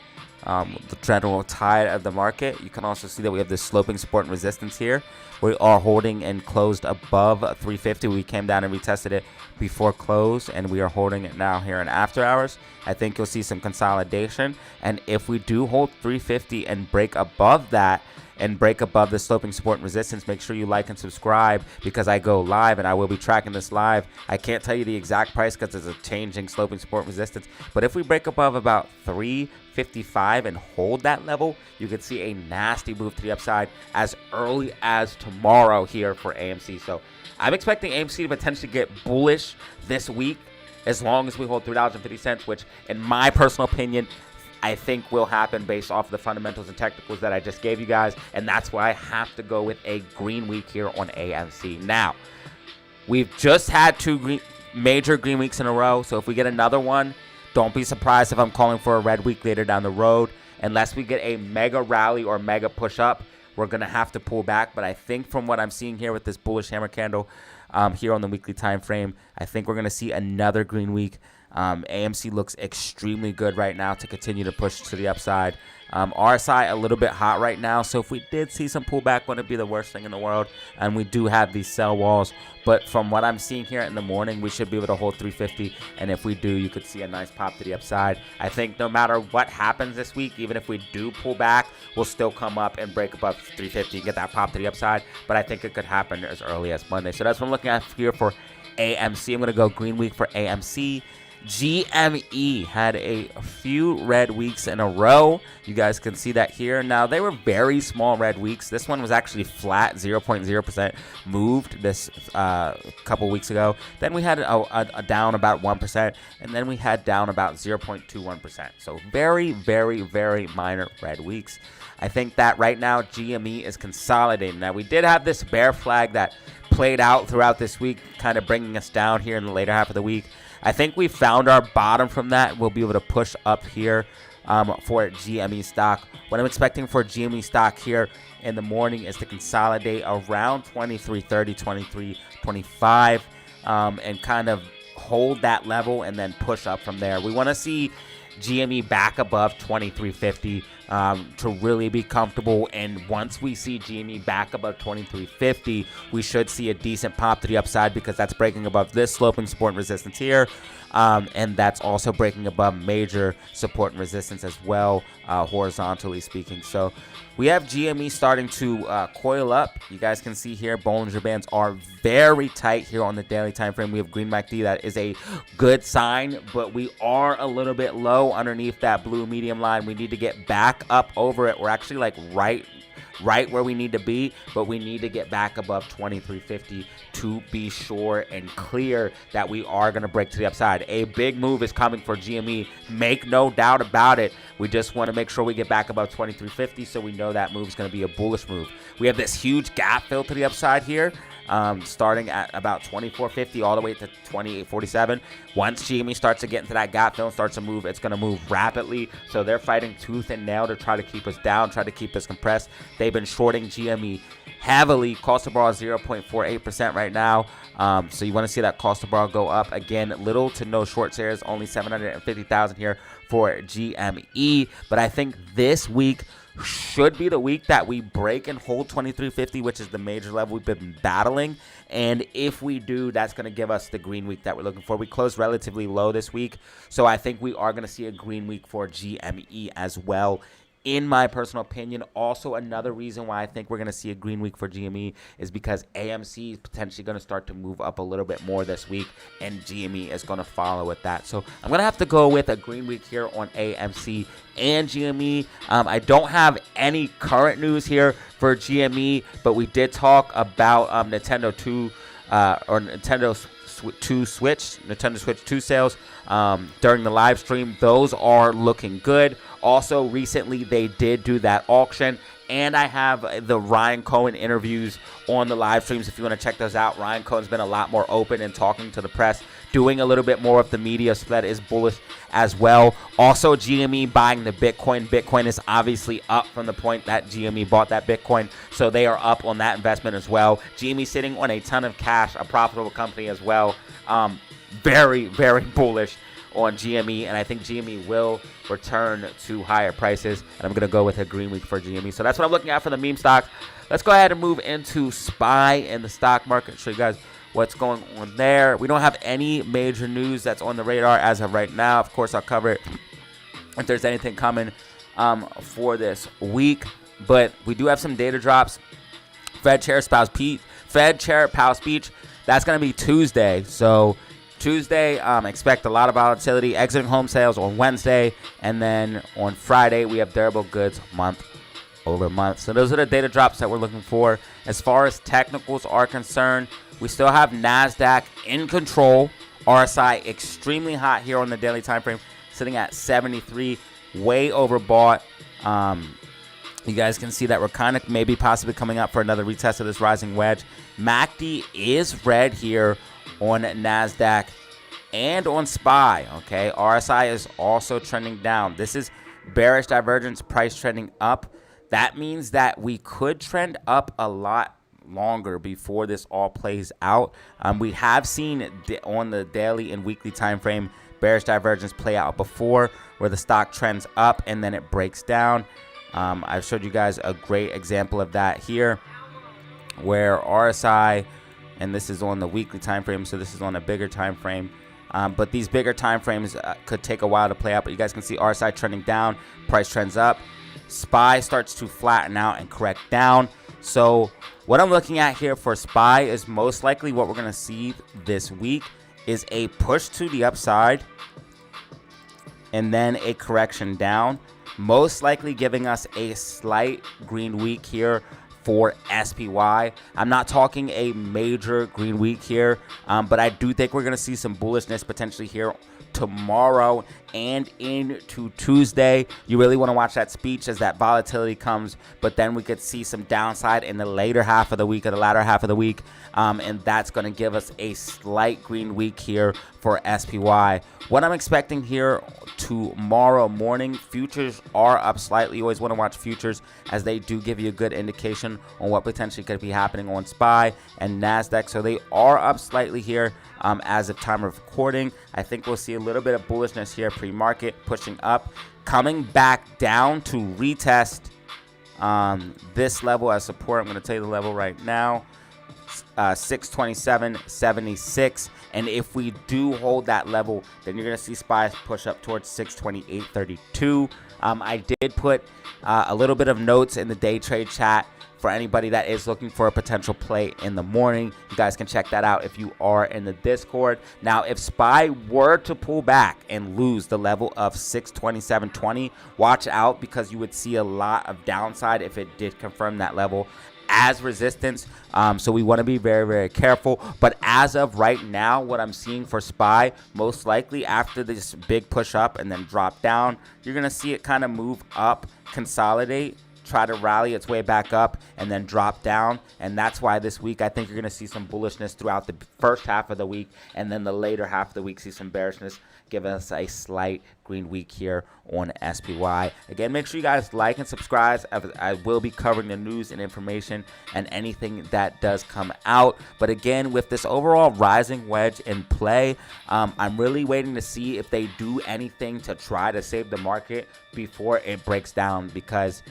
Speaker 1: The general tide of the market. You can also see that we have this sloping support and resistance here. We are holding and closed above 350. We came down and retested it before close, and we are holding it now here in after hours. I think you'll see some consolidation, and if we do hold 350 and break above that, and break above the sloping support and resistance, make sure you like and subscribe because I go live and I will be tracking this live. I can't tell you the exact price because it's a changing sloping support and resistance, but if we break above about 355 and hold that level, you could see a nasty move to the upside as early as tomorrow here for AMC. So I'm expecting AMC to potentially get bullish this week as long as we hold $3.50, which in my personal opinion, I think will happen based off the fundamentals and technicals that I just gave you guys. And that's why I have to go with a green week here on AMC. Now, we've just had two major green weeks in a row. So if we get another one, don't be surprised if I'm calling for a red week later down the road. Unless we get a mega rally or mega push up, we're going to have to pull back. But I think from what I'm seeing here with this bullish hammer candle here on the weekly time frame, I think we're going to see another green week. AMC looks extremely good right now to continue to push to the upside. RSI a little bit hot right now, so if we did see some pullback, wouldn't be the worst thing in the world. And we do have these sell walls, but from what I'm seeing here in the morning, we should be able to hold 350. And if we do, you could see a nice pop to the upside. I think no matter what happens this week, even if we do pull back, we'll still come up and break above 350 and get that pop to the upside. But I think it could happen as early as Monday. So that's what I'm looking at here for AMC. I'm going to go green week for AMC. GME had a few red weeks in a row. You guys can see that here. Now, they were very small red weeks. This one was actually flat, 0.0% moved this couple weeks ago. Then we had a down about 1%, and then we had down about 0.21%. So very, very, very minor red weeks. I think that right now GME is consolidating. Now, we did have this bear flag that played out throughout this week, kind of bringing us down here in the later half of the week. I think we found our bottom from that. We'll be able to push up here for GME stock. What I'm expecting for GME stock here in the morning is to consolidate around 23.30, 23.25, and kind of hold that level and then push up from there. We want to see GME back above 23.50 to really be comfortable. And once we see GME back above 23.50, we should see a decent pop to the upside, because that's breaking above this sloping support and resistance here. And that's also breaking above major support and resistance as well, horizontally speaking. So we have GME starting to coil up. You guys can see here, Bollinger Bands are very tight here on the daily time frame. We have green MACD. That is a good sign, but we are a little bit low underneath that blue medium line. We need to get back up over it. We're actually like right where we need to be, but we need to get back above 23.50 to be sure and clear that we are going to break to the upside. A big move is coming for GME. Make no doubt about it. We just want to make sure we get back above 23.50 so we know that move is going to be a bullish move. We have this huge gap fill to the upside here, starting at about 24.50 all the way to 28.47. Once GME starts to get into that gap fill and starts to move, it's going to move rapidly. So they're fighting tooth and nail to try to keep us down, try to keep us compressed. They've been shorting GME heavily. Cost of borrow is 0.48% right now. So you want to see that cost of borrow go up. Again, little to no short shares, only 750,000 here for GME. But I think this week should be the week that we break and hold 23.50, which is the major level we've been battling. And if we do, that's going to give us the green week that we're looking for. We closed relatively low this week, so I think we are going to see a green week for GME as well, in my personal opinion. Also, another reason why I think we're going to see a green week for GME is because AMC is potentially going to start to move up a little bit more this week, and GME is going to follow with that. So I'm going to have to go with a green week here on AMC and GME. I don't have any current news here for GME, but we did talk about Nintendo Switch 2 sales during the live stream. Those are looking good. Also, recently they did do that auction, and I have the Ryan Cohen interviews on the live streams if you want to check those out. Ryan Cohen's been a lot more open and talking to the press, doing a little bit more of the media, so that is bullish as well. Also, GME buying the Bitcoin. Bitcoin is obviously up from the point that GME bought that Bitcoin, so they are up on that investment as well. GME sitting on a ton of cash, a profitable company as well. Very, very bullish on GME, and I think GME will return to higher prices, and I'm going to go with a green week for GME. So that's what I'm looking at for the meme stocks. Let's go ahead and move into SPY in the stock market, show you guys what's going on there. We don't have any major news that's on the radar as of right now. Of course, I'll cover it if there's anything coming for this week, but we do have some data drops. Fed Chair Powell speech, that's going to be Tuesday, so Tuesday, expect a lot of volatility. Exiting home sales on Wednesday, and then on Friday we have durable goods month over month. So those are the data drops that we're looking for. As far as technicals are concerned, we still have NASDAQ in control. RSI extremely hot here on the daily time frame, sitting at 73, way overbought. You guys can see that we're kind of maybe possibly coming up for another retest of this rising wedge. MACD is red here on NASDAQ and on SPY, okay? RSI is also trending down. This is bearish divergence, price trending up. That means that we could trend up a lot longer before this all plays out. We have seen on the daily and weekly time frame bearish divergence play out before, where the stock trends up and then it breaks down. I've showed you guys a great example of that here, where RSI, and this is on the weekly time frame, so this is on a bigger time frame. But these bigger time frames could take a while to play out. But you guys can see RSI trending down, price trends up. SPY starts to flatten out and correct down. So what I'm looking at here for SPY is most likely what we're going to see this week is a push to the upside and then a correction down, most likely giving us a slight green week here for SPY. I'm not talking a major green week here, but I do think we're going to see some bullishness potentially here tomorrow and into Tuesday. You really want to watch that speech as that volatility comes, but then we could see some downside in the later half of the week or the latter half of the week, and that's going to give us a slight green week here for SPY. What I'm expecting here tomorrow morning, futures are up slightly. You always want to watch futures as they do give you a good indication on what potentially could be happening on SPY and NASDAQ. So they are up slightly here as of time of recording. I think we'll see a little bit of bullishness here pre-market, pushing up, coming back down to retest this level as support. I'm going to tell you the level right now. 627.76, and if we do hold that level, then you're going to see SPY push up towards 628.32. I did put a little bit of notes in the day trade chat for anybody that is looking for a potential play in the morning. You guys can check that out if you are in the Discord. Now, if SPY were to pull back and lose the level of 627.20, watch out, because you would see a lot of downside if it did confirm that level as resistance. So we want to be very, very careful. But as of right now, what I'm seeing for SPY, most likely after this big push up and then drop down, you're going to see it kind of move up, consolidate, try to rally its way back up, and then drop down. And that's why this week I think you're going to see some bullishness throughout the first half of the week, and then the later half of the week see some bearishness, giving us a slight green week here on SPY. Again, make sure you guys like and subscribe. I will be covering the news and information and anything that does come out. But again, with this overall rising wedge in play, I'm really waiting to see if they do anything to try to save the market before it breaks down, because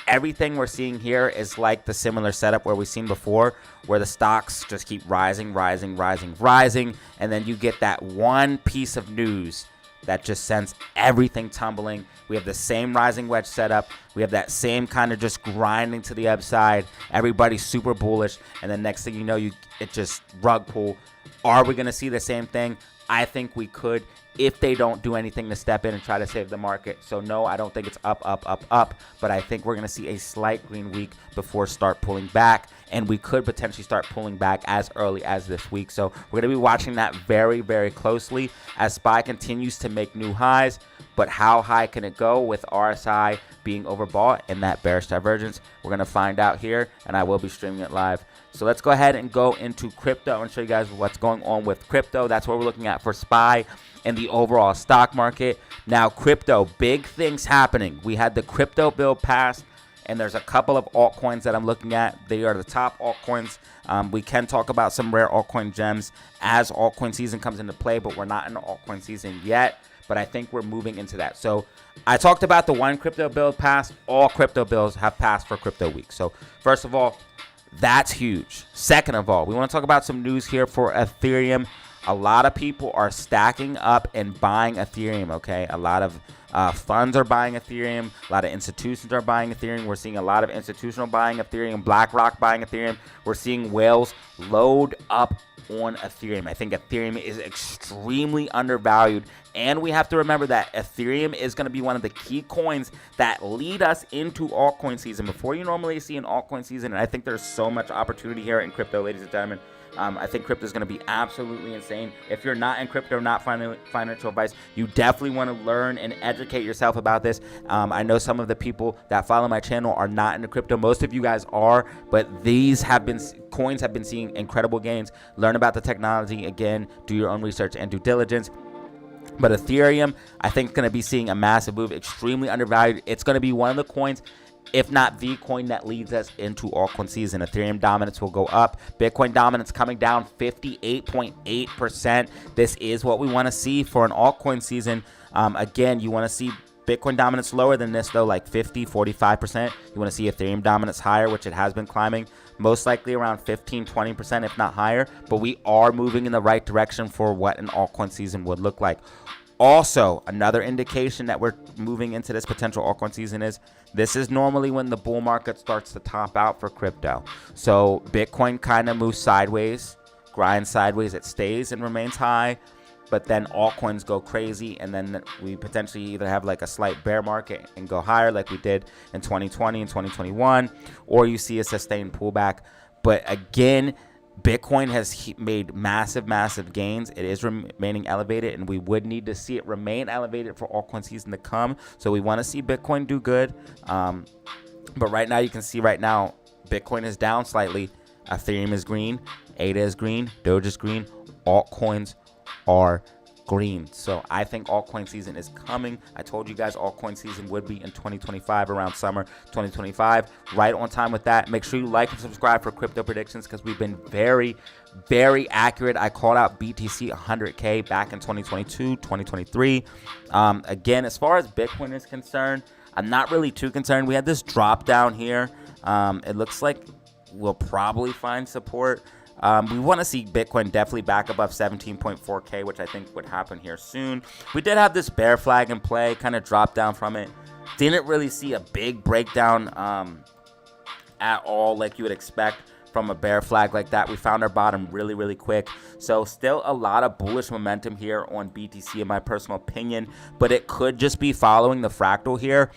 Speaker 1: everything we're seeing here is like the similar setup where we've seen before, where the stocks just keep rising, and then you get that one piece of news that just sends everything tumbling. We have the same rising wedge setup. We have that same kind of just grinding to the upside. Everybody's super bullish, and the next thing you know, it just rug pull. Are we going to see the same thing? I think we could, if they don't do anything to step in and try to save the market. So no, I don't think it's up, but I think we're going to see a slight green week before start pulling back, and we could potentially start pulling back as early as this week. So we're going to be watching that very, very closely as SPY continues to make new highs. But how high can it go with RSI being overbought and that bearish divergence? We're going to find out here, and I will be streaming it live. So let's go ahead and go into crypto. I want to show you guys what's going on with crypto. That's what we're looking at for SPY and the overall stock market. Now, crypto, big things happening. We had the crypto bill passed, and there's a couple of altcoins that I'm looking at. They are the top altcoins. We can talk about some rare altcoin gems as altcoin season comes into play, but we're not in the altcoin season yet. But I think we're moving into that. So I talked about the one crypto bill passed. All crypto bills have passed for crypto week. So first of all, that's huge. Second of all, we want to talk about some news here for Ethereum. A lot of people are stacking up and buying Ethereum, okay? A lot of funds are buying Ethereum. A lot of institutions are buying Ethereum. We're seeing a lot of institutional buying Ethereum. BlackRock buying Ethereum. We're seeing whales load up on Ethereum. I think Ethereum is extremely undervalued, and we have to remember that Ethereum is going to be one of the key coins that lead us into altcoin season before you normally see an altcoin season. And I think there's so much opportunity here in crypto, ladies and gentlemen. I think crypto is going to be absolutely insane. If you're not in crypto, not financial advice, you definitely want to learn and educate yourself about this. I know some of the people that follow my channel are not into crypto. Most of you guys are, but coins have been seeing incredible gains. Learn about the technology. Again, do your own research and due diligence. But Ethereum, I think, is going to be seeing a massive move, extremely undervalued. It's going to be one of the coins if not the coin that leads us into altcoin season. Ethereum dominance will go up. Bitcoin dominance coming down 58.8%. This is what we want to see for an altcoin season. Again, you want to see Bitcoin dominance lower than this, though, like 50, 45%. You want to see Ethereum dominance higher, which it has been climbing, most likely around 15, 20%, if not higher. But we are moving in the right direction for what an altcoin season would look like. Also, another indication that we're moving into this potential altcoin season is this is normally when the bull market starts to top out for crypto. So Bitcoin kind of moves sideways, grinds sideways, it stays and remains high. But then altcoins go crazy, and then we potentially either have like a slight bear market and go higher like we did in 2020 and 2021, or you see a sustained pullback. But again, Bitcoin has made massive gains. It is remaining elevated, and we would need to see it remain elevated for altcoin season to come. So we want to see Bitcoin do good. But right now, you can see right now, Bitcoin is down slightly. Ethereum is green. ADA is green. Doge is green. Altcoins are green. So I think altcoin season is coming. I told you guys altcoin season would be in 2025, around summer 2025. Right on time with that. Make sure you like and subscribe for crypto predictions, because we've been very accurate. I called out BTC 100K back in 2022, 2023. Again, as far as Bitcoin is concerned, I'm not really too concerned. We had this drop down here. It looks like we'll probably find support. We want to see Bitcoin definitely back above 17.4K, which I think would happen here soon. We did have this bear flag in play, kind of dropped down from it. Didn't really see a big breakdown at all like you would expect from a bear flag like that. We found our bottom really quick. So still a lot of bullish momentum here on BTC in my personal opinion, but it could just be following the fractal here,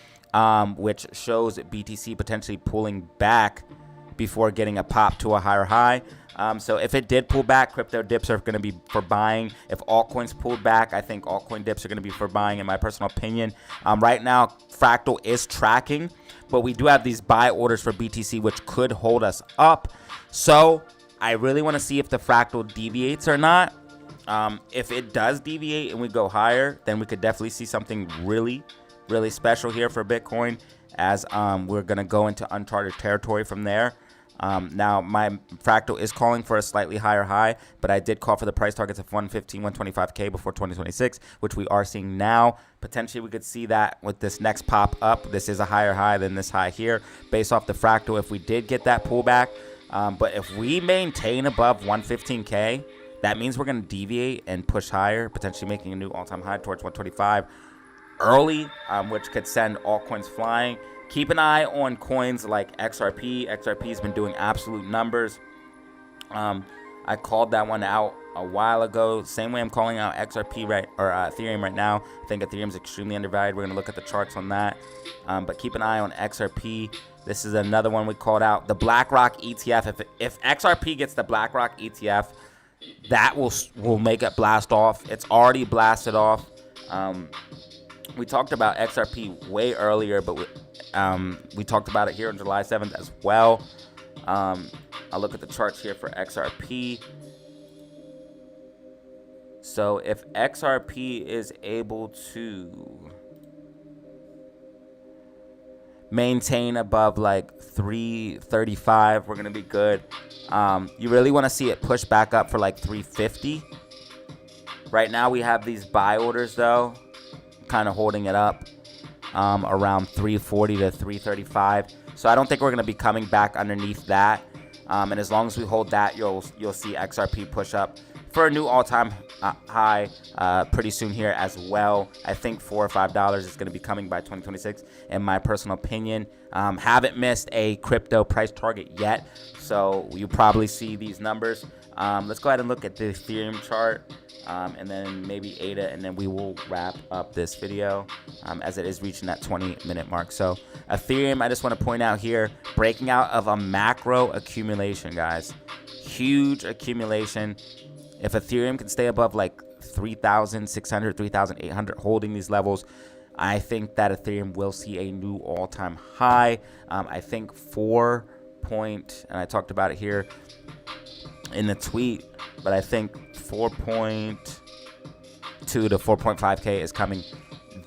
Speaker 1: which shows BTC potentially pulling back before getting a pop to a higher high. So if it did pull back, crypto dips are going to be for buying. If altcoins pulled back, I think altcoin dips are going to be for buying in my personal opinion. Right now, fractal is tracking, but we do have these buy orders for BTC, which could hold us up. So I really want to see if the fractal deviates or not. If it does deviate and we go higher, then we could definitely see something really special here for Bitcoin, as we're going to go into uncharted territory from there. Now, my fractal is calling for a slightly higher high, but I did call for the price targets of 115, 125K before 2026, which we are seeing now. Potentially, we could see that with this next pop up. This is a higher high than this high here, based off the fractal, if we did get that pullback. But if we maintain above 115K, that means we're going to deviate and push higher, potentially making a new all-time high towards 125 early, which could send altcoins flying. Keep an eye on coins like XRP. XRP has been doing absolute numbers. I called that one out a while ago. Same way I'm calling out XRP Ethereum right now. I think Ethereum's extremely undervalued. We're going to look at the charts on that. But keep an eye on XRP. This is another one we called out. The BlackRock ETF. If XRP gets the BlackRock ETF, that will make it blast off. It's already blasted off. We talked about XRP way earlier, but we talked about it here on July 7th as well. I'll look at the charts here for XRP. So if XRP is able to maintain above like 335, we're going to be good. You really want to see it push back up for like 350. Right now we have these buy orders though, kind of holding it up around 340 to 335. So I don't think we're going to be coming back underneath that. And as long as we hold that, you'll see XRP push up for a new all-time high pretty soon here as well. I think $4 or $5 is going to be coming by 2026, in my personal opinion. Haven't missed a crypto price target yet, so you probably see these numbers. Let's go ahead and look at the Ethereum chart, and then maybe ADA, and then we will wrap up this video as it is reaching that 20-minute mark. So Ethereum, I just want to point out here, breaking out of a macro accumulation, guys. Huge accumulation. If Ethereum can stay above like 3,600, 3,800, holding these levels, I think that Ethereum will see a new all-time high. I think and I talked about it here in the tweet, but I think 4.2 to 4.5K is coming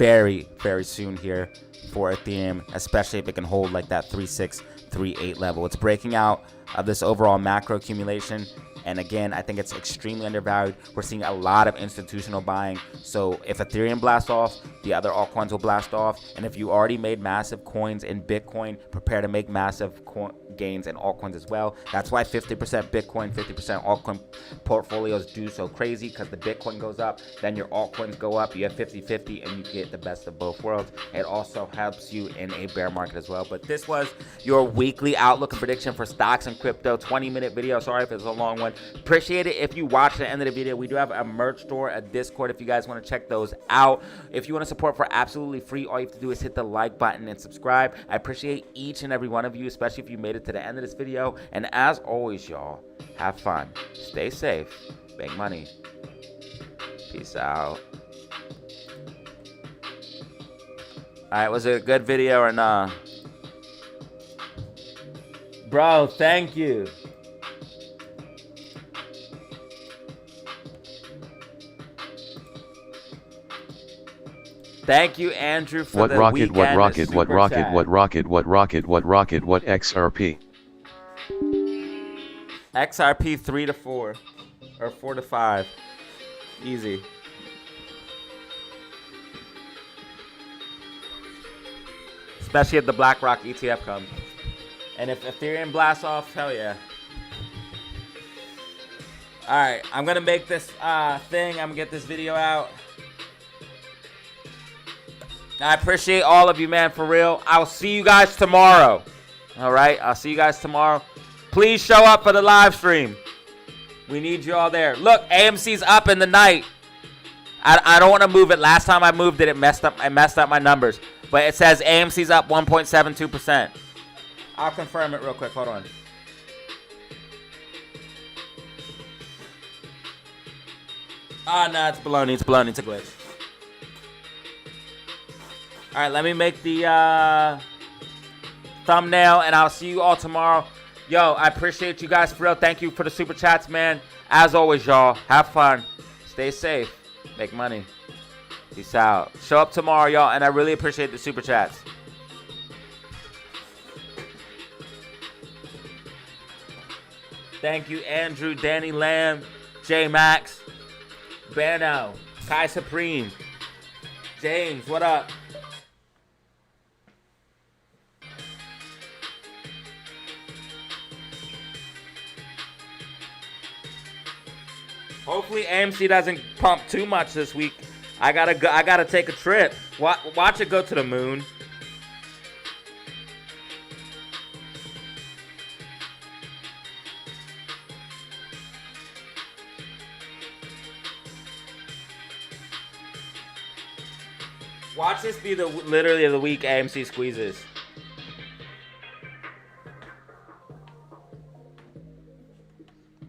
Speaker 1: very, very soon here for Ethereum, especially if it can hold like that 3.6, 3.8 level. It's breaking out of this overall macro accumulation. And again, I think it's extremely undervalued. We're seeing a lot of institutional buying. So if Ethereum blasts off, the other altcoins will blast off. And if you already made massive coins in Bitcoin, prepare to make massive gains in altcoins as well. That's why 50% Bitcoin, 50% altcoin portfolios do so crazy, because the Bitcoin goes up, then your altcoins go up. You have 50-50 and you get the best of both worlds. It also helps you in a bear market as well. But this was your weekly outlook and prediction for stocks and crypto. 20-minute video. Sorry if it's a long one. Appreciate it if you watch the end of the video. We do have a merch store, a Discord, if you guys want to check those out. If you want to support for absolutely free, all you have to do is hit the like button and subscribe. I appreciate each and every one of you, especially if you made it to the end of this video. And as always, y'all, have fun, stay safe, make money. Peace out. Alright, was it a good video or nah? Bro, thank you. Thank you, Andrew, for the weekend
Speaker 2: what XRP?
Speaker 1: XRP 3 to 4 or 4 to 5. Easy. Especially if the BlackRock ETF comes. And if Ethereum blasts off, hell yeah. Alright, I'm gonna make this thing. I'm gonna get this video out. I appreciate all of you, man, for real. I'll see you guys tomorrow. All right? I'll see you guys tomorrow. Please show up for the live stream. We need you all there. Look, AMC's up in the night. I don't want to move it. Last time I moved it, it messed up my numbers. But it says AMC's up 1.72%. I'll confirm it real quick. Hold on. No, it's baloney. It's baloney. It's a glitch. All right, let me make the thumbnail, and I'll see you all tomorrow. Yo, I appreciate you guys for real. Thank you for the super chats, man. As always, y'all, have fun. Stay safe. Make money. Peace out. Show up tomorrow, y'all, and I really appreciate the super chats. Thank you, Andrew, Danny Lamb, J Max, Bano, Kai Supreme, James, what up? Hopefully AMC doesn't pump too much this week. I gotta take a trip. Watch it go to the moon. Watch this be the literally of the week AMC squeezes.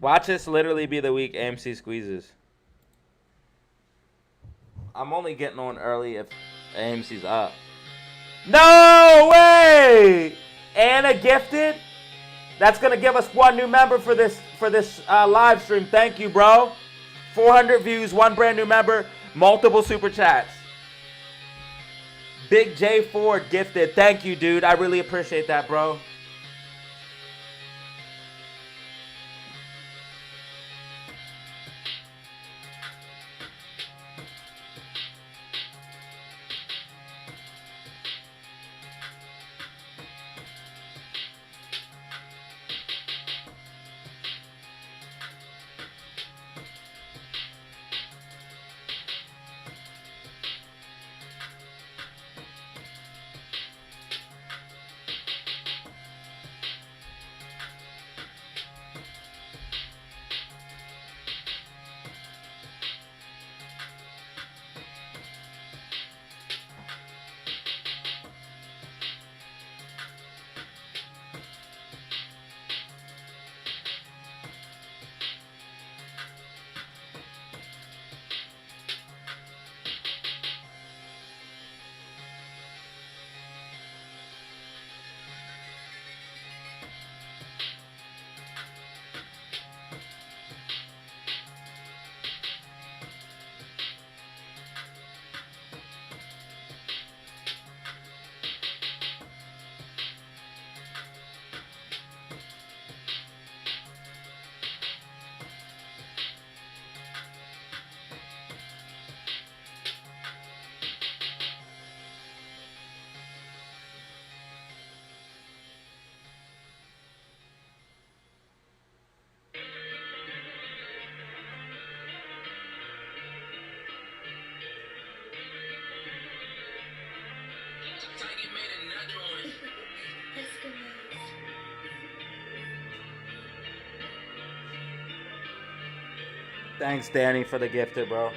Speaker 1: Watch this literally be the week AMC squeezes. I'm only getting on early if AMC's up. No way! Anna gifted? That's gonna give us one new member for this live stream. Thank you, bro. 400 views, one brand new member, multiple super chats. Big J Ford gifted. Thank you, dude. I really appreciate that, bro. Thanks, Danny, for the gifted, bro.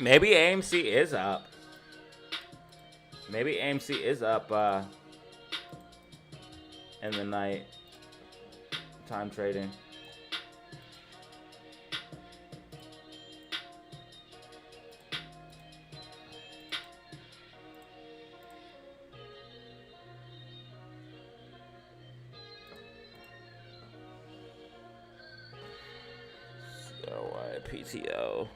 Speaker 1: Maybe AMC is up. Maybe AMC is up in the night time trading. So PTO.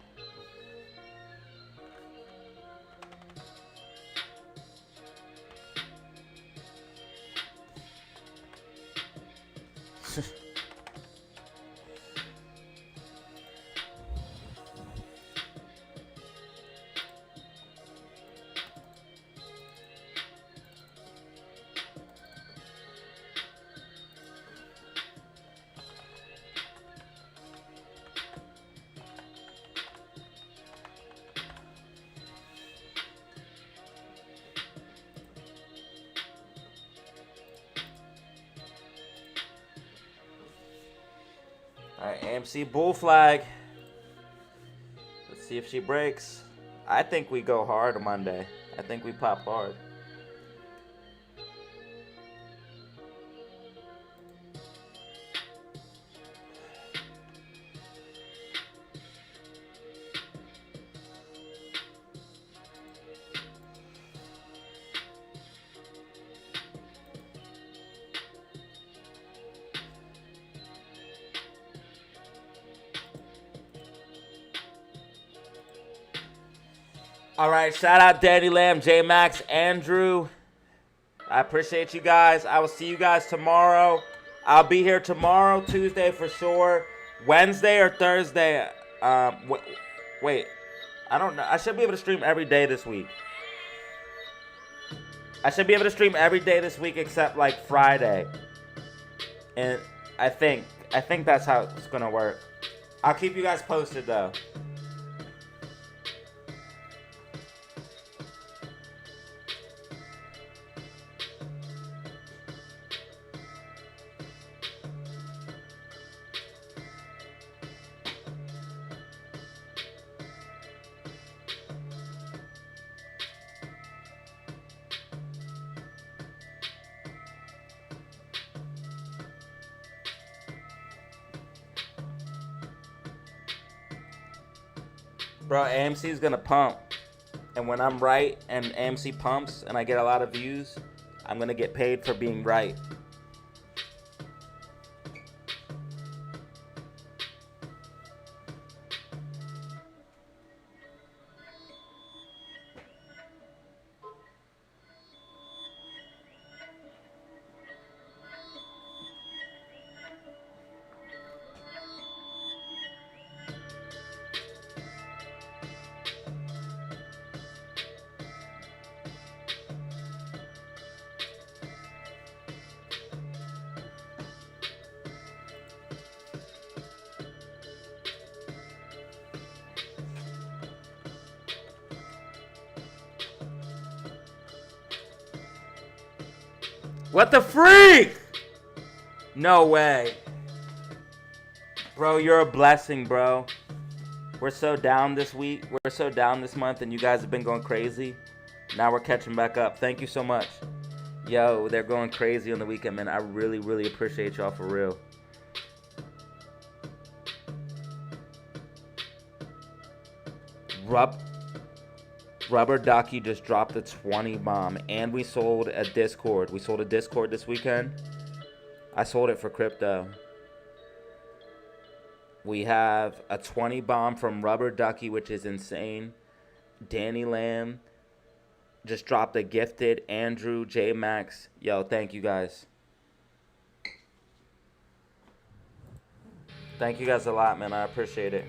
Speaker 1: Alright, AMC bull flag. Let's see if she breaks. I think we go hard on Monday. I think we pop hard. All right, shout out Danny Lamb, J Max, Andrew. I appreciate you guys. I will see you guys tomorrow. I'll be here tomorrow, Tuesday for sure. Wednesday or Thursday. Wait, I don't know. I should be able to stream every day this week. I should be able to stream every day this week except like Friday. And I think that's how it's gonna work. I'll keep you guys posted though. Bro, AMC is gonna pump, and when I'm right and AMC pumps and I get a lot of views, I'm gonna get paid for being right. What the freak? No way. Bro, you're a blessing, bro. We're so down this week. We're so down this month, and you guys have been going crazy. Now we're catching back up. Thank you so much. Yo, they're going crazy on the weekend, man. I really, really appreciate y'all for real. Rubber Ducky just dropped the 20 bomb, and we sold a Discord. We sold a Discord this weekend. I sold it for crypto. We have a 20 bomb from Rubber Ducky, which is insane. Danny Lamb just dropped a gifted. Andrew, J Max. Yo, thank you guys. Thank you guys a lot, man. I appreciate it.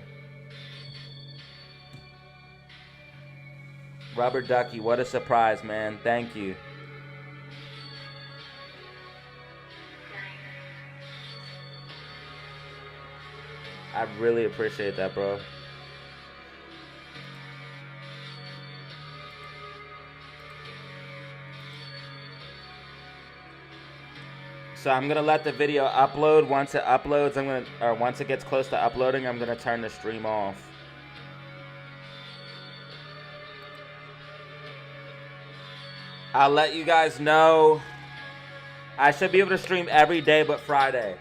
Speaker 1: Rubber Ducky, what a surprise, man. Thank you. I really appreciate that, bro. So I'm gonna let the video upload. Once it uploads, once it gets close to uploading, I'm gonna turn the stream off. I'll let you guys know. I should be able to stream every day but Friday.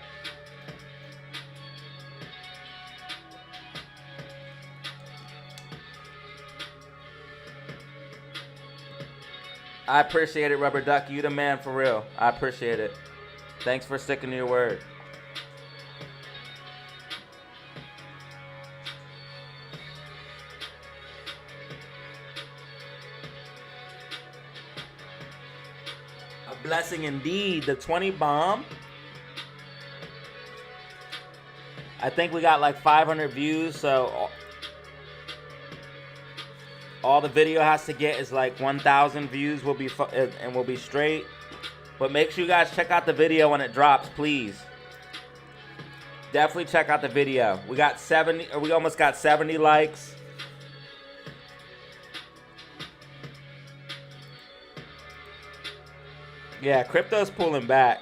Speaker 1: I appreciate it, Rubber Duck. You the man for real. I appreciate it. Thanks for sticking to your word. A blessing indeed. The 20 bomb. I think we got like 500 views, so all the video has to get is like 1,000 views. We'll be straight. But make sure you guys check out the video when it drops, please. Definitely check out the video. We got 70, or we almost got 70 likes. Yeah, crypto's pulling back.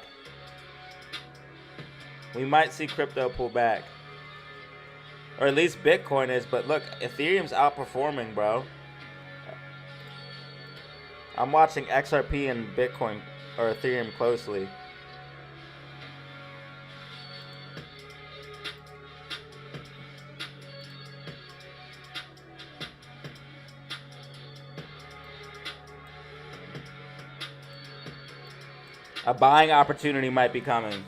Speaker 1: We might see crypto pull back. Or at least Bitcoin is, but look, Ethereum's outperforming, bro. I'm watching XRP and Bitcoin or Ethereum closely. A buying opportunity might be coming.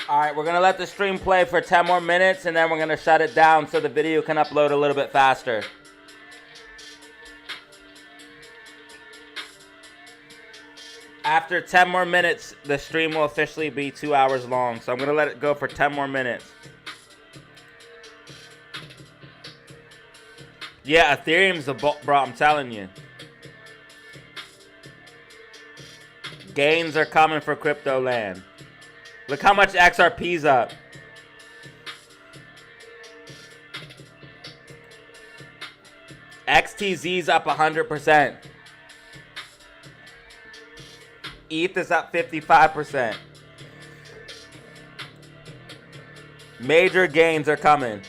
Speaker 1: Alright, we're going to let the stream play for 10 more minutes, and then we're going to shut it down so the video can upload a little bit faster. After 10 more minutes, the stream will officially be 2 hours long, so I'm going to let it go for 10 more minutes. Yeah, Ethereum's the bro, I'm telling you. Gains are coming for crypto land. Look how much XRP's up. XTZ's up 100%. ETH is up 55%. Major gains are coming.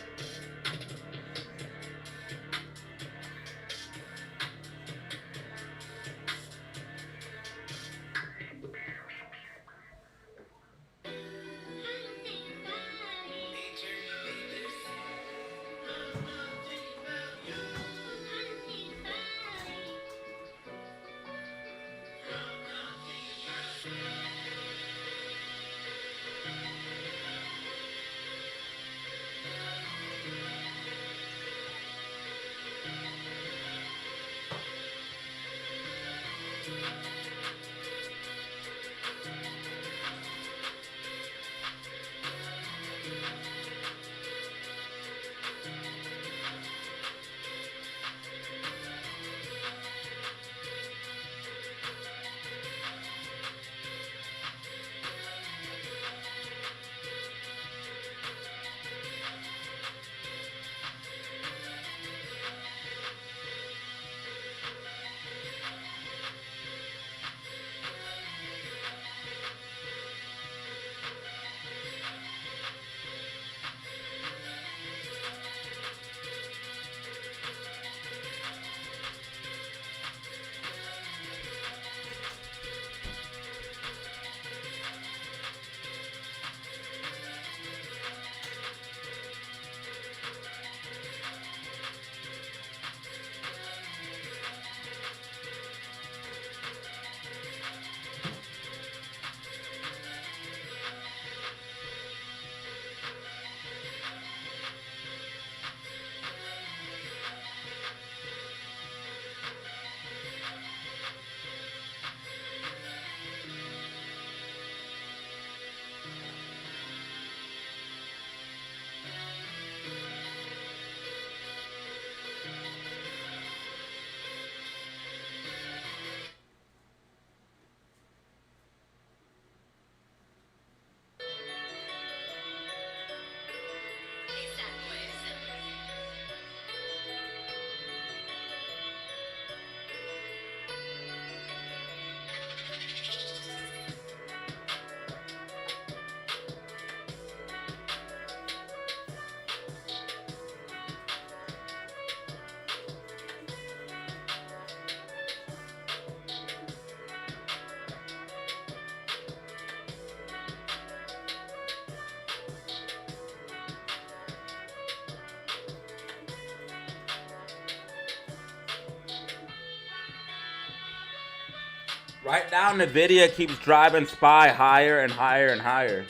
Speaker 1: Right now, Nvidia keeps driving SPY higher and higher and higher.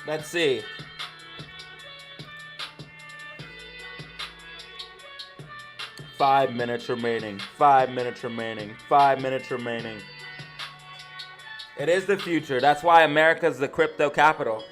Speaker 1: Let's see. Five minutes remaining. 5 minutes remaining. 5 minutes remaining. It is the future. That's why America's the crypto capital.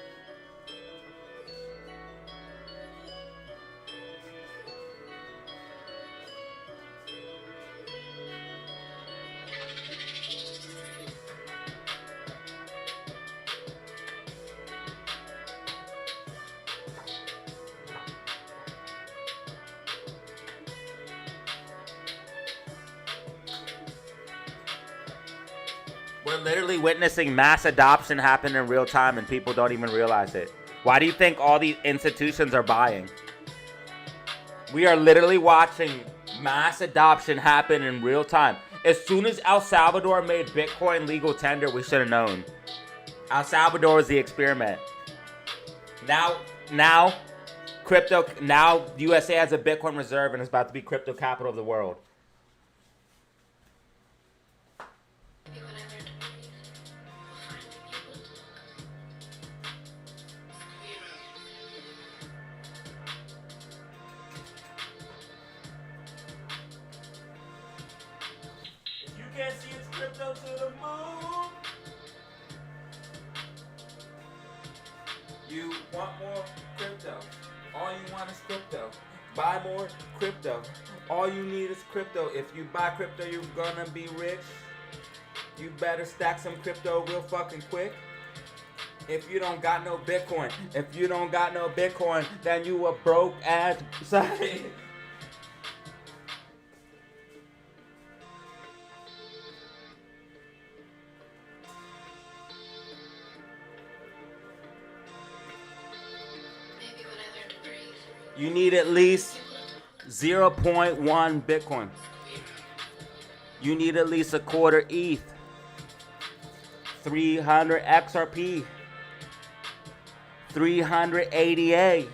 Speaker 1: We're literally witnessing mass adoption happen in real time and people don't even realize it. Why do you think all these institutions are buying? We are literally watching mass adoption happen in real time. As soon as El Salvador made Bitcoin legal tender, we should have known. El Salvador is the experiment. Now USA has a Bitcoin reserve and is about to be crypto capital of the world. Can't see it's crypto to the moon. You want more crypto. All you want is crypto. Buy more crypto. All you need is crypto. If you buy crypto, you're gonna be rich. You better stack some crypto real fucking quick. If you don't got no Bitcoin, then you a broke ass. Sorry. You need at least 0.1 Bitcoin. You need at least a quarter ETH. 300 XRP. 300 ADA.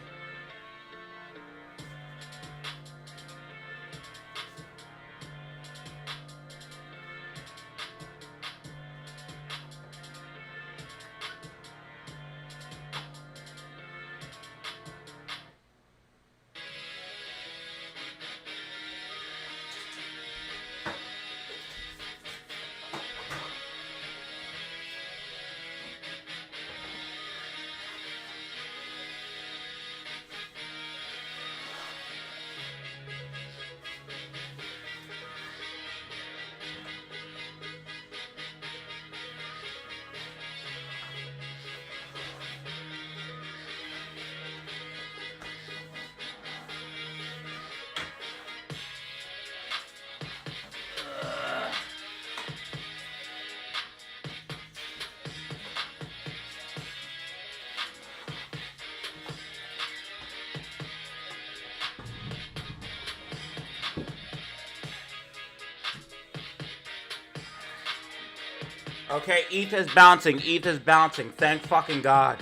Speaker 1: Okay, ETH is bouncing. ETH is bouncing. Thank fucking God.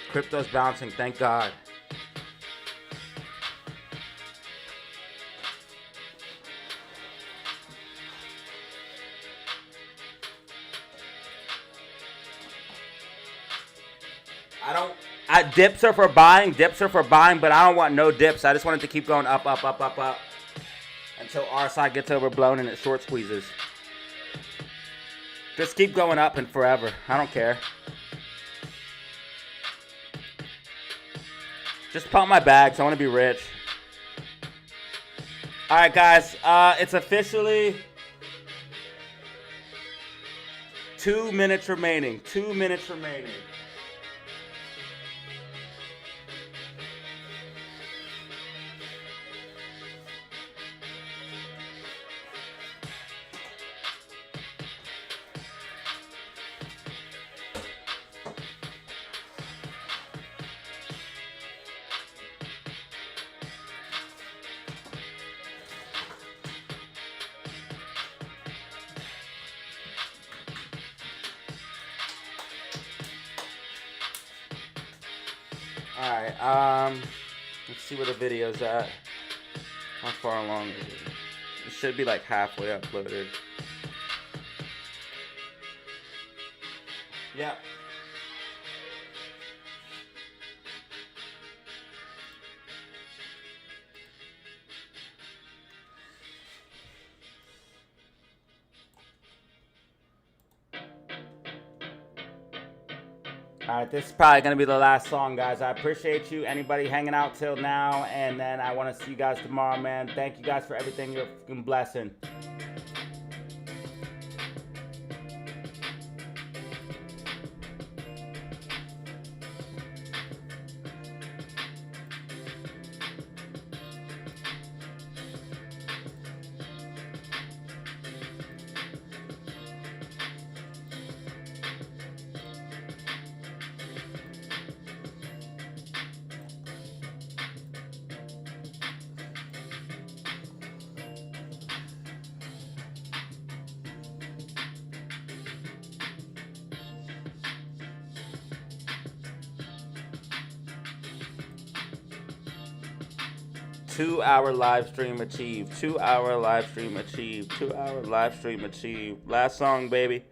Speaker 1: Crypto's bouncing. Thank God. Dips are for buying. Dips are for buying, but I don't want no dips. I just want it to keep going up, up, up, up, up until RSI gets overblown and it short squeezes. Just keep going up and forever. I don't care. Just pump my bags. I want to be rich. All right, guys. It's officially 2 minutes remaining. 2 minutes remaining. Alright, let's see where the video's at. How far along is it? It should be like halfway uploaded. Yeah. Alright, this is probably going to be the last song, guys. I appreciate you, anybody hanging out till now, and then I want to see you guys tomorrow, man. Thank you guys for everything. You're a fucking blessing. Two-hour live stream achieved. 2 hour live stream achieved. 2 hour live stream achieved. Last song, baby.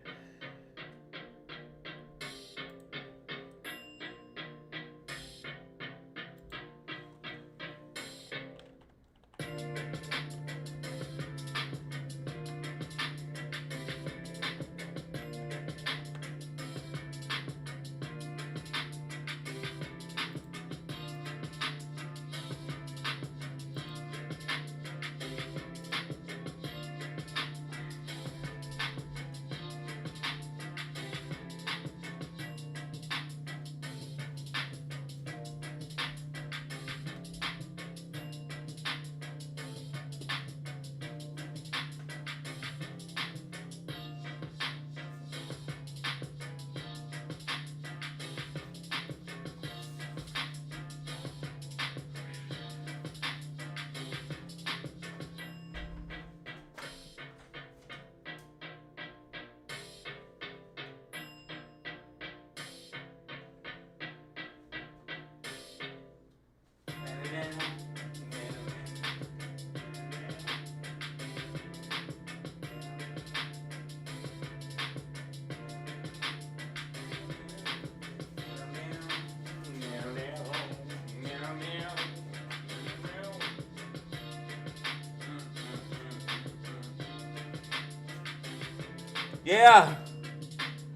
Speaker 1: Yeah.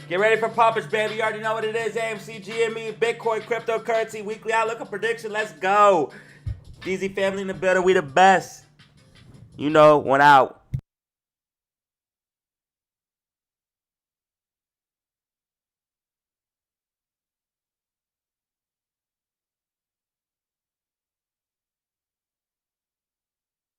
Speaker 1: Get ready for Puppets, baby. You already know what it is. AMC, GME, Bitcoin, cryptocurrency, weekly outlook and prediction. Let's go. DZ family in the building. We the best. You know, one out.